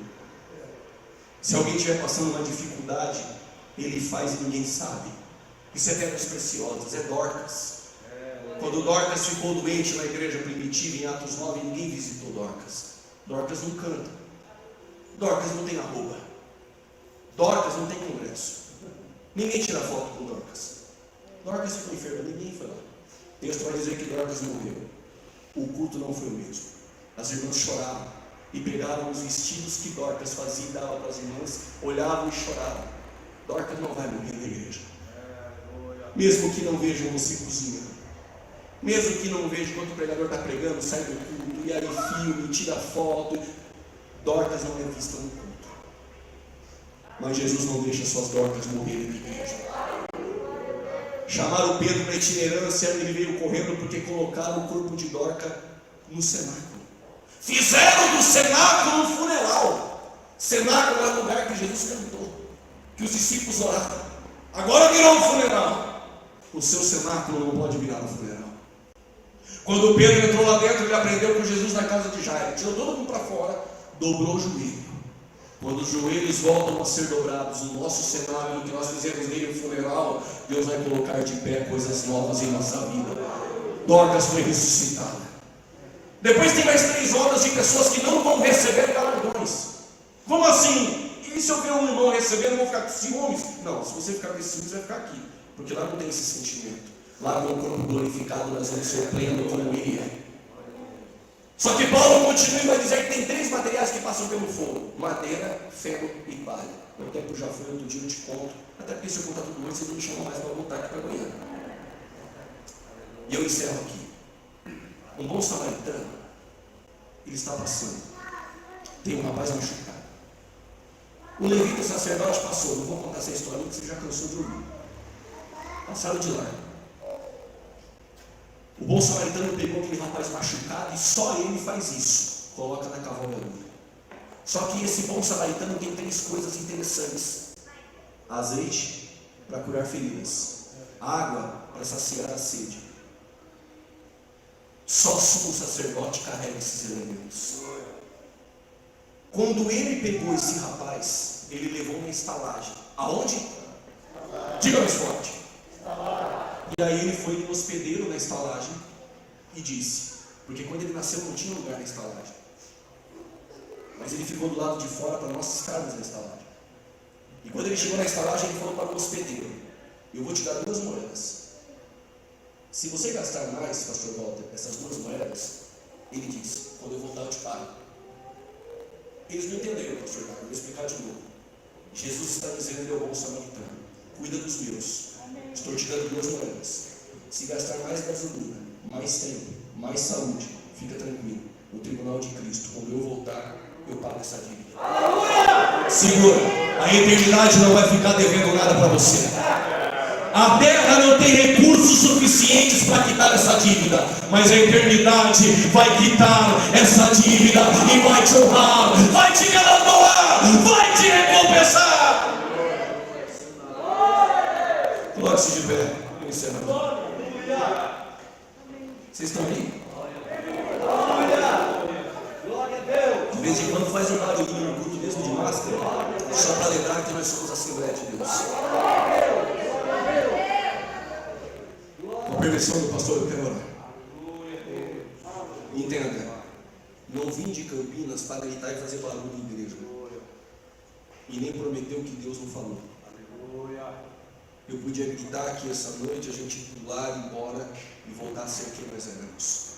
Se alguém estiver passando uma dificuldade, ele faz e ninguém sabe. Isso é pedras preciosas, é Dorcas. Quando Dorcas ficou doente na igreja primitiva, em Atos 9, ninguém visitou Dorcas. Dorcas não canta. Dorcas não tem arroba. Dorcas não tem congresso. Ninguém tira foto com Dorcas. Dorcas ficou enferma, ninguém foi lá. O texto vai dizer que Dorcas morreu. O culto não foi o mesmo. As irmãs choravam e pegavam os vestidos que Dorcas fazia e dava para as irmãs, olhavam e choravam. Dorcas não vai morrer na igreja. Mesmo que não vejam você cozinhando, mesmo que não vejam quando o pregador está pregando, sai do culto, e aí filme, tira foto, Dorcas não é vista no culto. Mas Jesus não deixa suas Dorcas morrerem na igreja. Chamaram Pedro para itinerância, ele veio correndo porque colocaram o corpo de Dorca no cenáculo. Fizeram do cenáculo um funeral. Cenáculo era o lugar que Jesus cantou, que os discípulos oraram. Agora virou um funeral. O seu cenáculo não pode virar um funeral. Quando Pedro entrou lá dentro, ele aprendeu com Jesus na casa de Jairo. Tirou todo mundo para fora, dobrou o joelho. Quando os joelhos voltam a ser dobrados, o nosso cenário que nós fizemos nele um funeral, Deus vai colocar de pé coisas novas em nossa vida. Dorcas foi ressuscitada. Depois tem mais 3 horas de pessoas que não vão receber galardões. Como assim? E se eu ver um irmão recebendo, eu vou ficar com ciúmes? Não, se você ficar com ciúmes, você vai ficar aqui. Porque lá não tem esse sentimento. Lá com o corpo glorificado, nós vamos ser pleno como ele é. Só que Paulo continua e vai dizer que tem 3 materiais que passam pelo fogo: madeira, ferro e palha. O tempo já foi, outro dia eu te conto. Até porque se eu contar tudo isso, vocês não me chamam mais para voltar aqui para amanhã. E eu encerro aqui. Um bom samaritano, ele está passando. Tem um rapaz machucado. O levita sacerdote passou. Não vou contar essa história porque você já cansou de ouvir. Passaram de lá. O bom samaritano pegou aquele rapaz machucado e só ele faz isso. Coloca na cavalaria. Só que esse bom samaritano tem 3 coisas interessantes: azeite para curar feridas, água para saciar a sede. Só o sumo sacerdote carrega esses elementos. Quando ele pegou esse rapaz, ele levou uma estalagem. Aonde? Diga mais forte. E aí ele foi no hospedeiro na estalagem e disse, porque quando ele nasceu não tinha lugar na estalagem, mas ele ficou do lado de fora para nós estarmos na estalagem. E quando ele chegou na estalagem, ele falou para o hospedeiro: eu vou te dar 2 moedas. Se você gastar mais, pastor Walter, essas 2 moedas, ele disse, quando eu voltar eu te pago. Eles não entenderam, pastor Walter, eu vou explicar de novo. Jesus está dizendo: ele é o bom samaritano. cuida dos meus. Estou te dando 2 moedas. Se gastar mais gasolina, mais tempo, mais saúde, fica tranquilo. No tribunal de Cristo, quando eu voltar, eu pago essa dívida. Senhor, a eternidade não vai ficar devendo nada para você. A terra não tem recursos suficientes para quitar essa dívida, mas a eternidade vai quitar essa dívida e vai te honrar, vai te galardoar, vai te recompensar. Coloque-se de pé. Vocês estão aí? De vez em quando faz um barulhinho no culto mesmo de máscara, só para lembrar que nós somos a Assembleia de Deus. Com a permissão do pastor, eu quero orar. Entenda, não vim de Campinas para gritar e fazer barulho em igreja. E nem prometeu que Deus não falou. Eu podia gritar aqui essa noite, a gente pular, ir embora e voltar a ser quem nós éramos.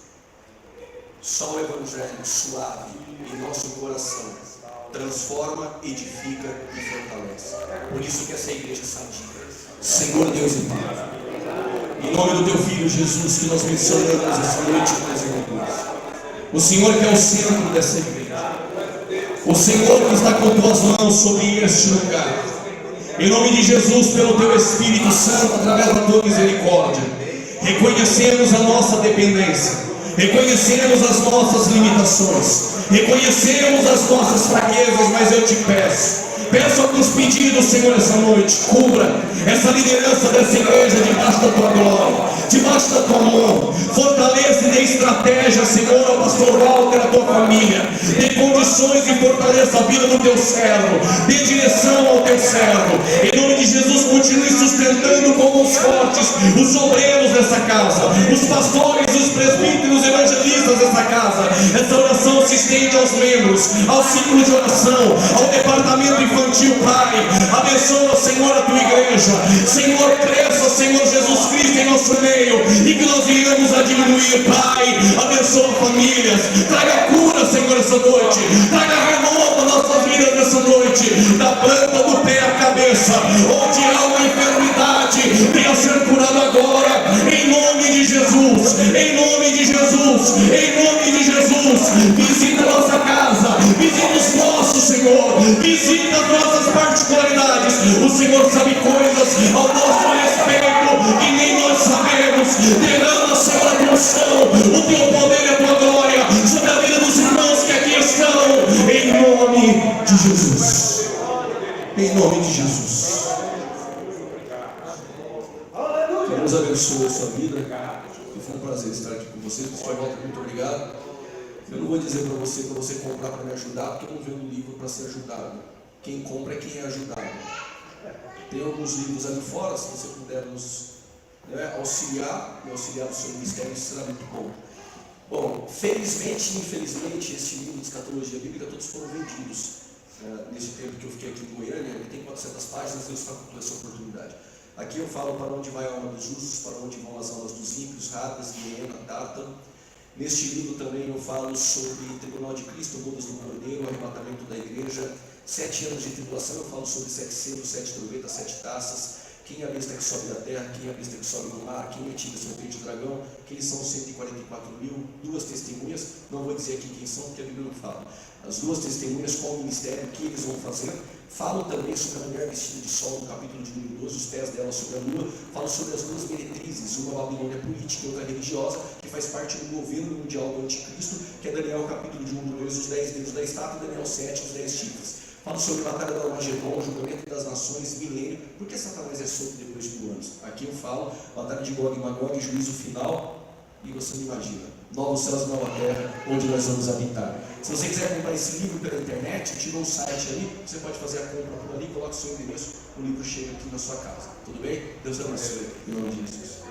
Só o Evangelho suave em nosso coração transforma, edifica e fortalece. Por isso que essa igreja é sadia. Senhor Deus e Pai, em nome do Teu Filho Jesus, que nós mencionamos essa noite mais uma vez, o Senhor que é o centro dessa igreja, o Senhor que está com Tuas mãos sobre este lugar, em nome de Jesus, pelo Teu Espírito Santo, através da Tua misericórdia, reconhecemos a nossa dependência, reconhecemos as nossas limitações, reconhecemos as nossas fraquezas, mas eu te peço alguns pedidos, Senhor, essa noite. Cubra essa liderança dessa igreja debaixo da Tua glória, debaixo da Tua mão. Fortaleça e dê estratégia, Senhor, ao pastor Walter, a Tua família. Dê condições e fortaleça a vida do Teu servo. Dê direção ao Teu servo. Em nome de Jesus, continue sustentando com os fortes os obreiros dessa casa, os pastores, os presbíteros, os evangelistas dessa casa. Essa oração se estende aos membros, ao ciclo de oração, ao departamento infantil. Pai, abençoa, Senhor, a Tua igreja. Senhor, cresça, Senhor Jesus Cristo em nosso meio, e que nós venhamos a diminuir. Pai, abençoa famílias, traga cura, Senhor, essa noite, traga renovo a nossas vidas nessa noite, da planta do pé à cabeça, onde há uma enfermidade, venha ser curado agora, em nome de Jesus, em nome de Jesus, em nome de Jesus. Visita a nossa casa, visita os nossos, Senhor, visita as nossas particularidades. O Senhor sabe coisas ao nosso respeito que nem nós sabemos. Derrama, Senhor, a Tua unção, o Teu poder e a Tua glória sobre a vida dos irmãos que aqui estão, em nome de Jesus. Em nome de Jesus. Que Deus abençoe a sua vida. E foi um prazer estar aqui com vocês. Pastor Walter, muito obrigado. Eu não vou dizer para você comprar para me ajudar, porque eu não vendo livro para ser ajudado. Quem compra é quem é ajudado. Tem alguns livros ali fora, se você puder nos auxiliar no seu ministério, isso será muito bom. Bom, felizmente e infelizmente, este livro de escatologia bíblica, todos foram vendidos. Nesse tempo que eu fiquei aqui em Goiânia, ele tem 400 páginas, Deus está com essa oportunidade. Aqui eu falo para onde vai a alma dos justos, para onde vão as almas dos ímpios, Radas, Guiena, Tártaro. Neste livro também eu falo sobre o tribunal de Cristo, bodas do Cordeiro, o arrebatamento da igreja, 7 anos de tribulação. Eu falo sobre 7 selos, 7 trombetas, 7 taças, quem é a besta que sobe da terra, quem é a besta que sobe do mar, quem é tigre, serpente e dragão, quem são 144 mil, 2 testemunhas, não vou dizer aqui quem são, porque a Bíblia não fala. As 2 testemunhas, qual o ministério, o que eles vão fazer. Falo também sobre a mulher vestida de sol, no capítulo de número 12, os pés dela sobre a lua. Falo sobre as 2 meretrizes, uma Babilônia política e outra religiosa, que faz parte do governo mundial do anticristo, que é Daniel capítulo de 1 do 2, os 10 dedos da estátua, e Daniel 7, os 10 chifres. Falo sobre a batalha do Armagedon, o julgamento das nações, milênio, porque Satanás é solto depois de 1000 anos. Aqui eu falo, batalha de Gog e Magog, juízo final, e você não imagina, novos céus e nova terra, onde nós vamos habitar. Se você quiser comprar esse livro pela internet, tira um site ali, você pode fazer a compra por ali, coloca o seu endereço, o livro chega aqui na sua casa. Tudo bem? Deus abençoe, em nome de Jesus.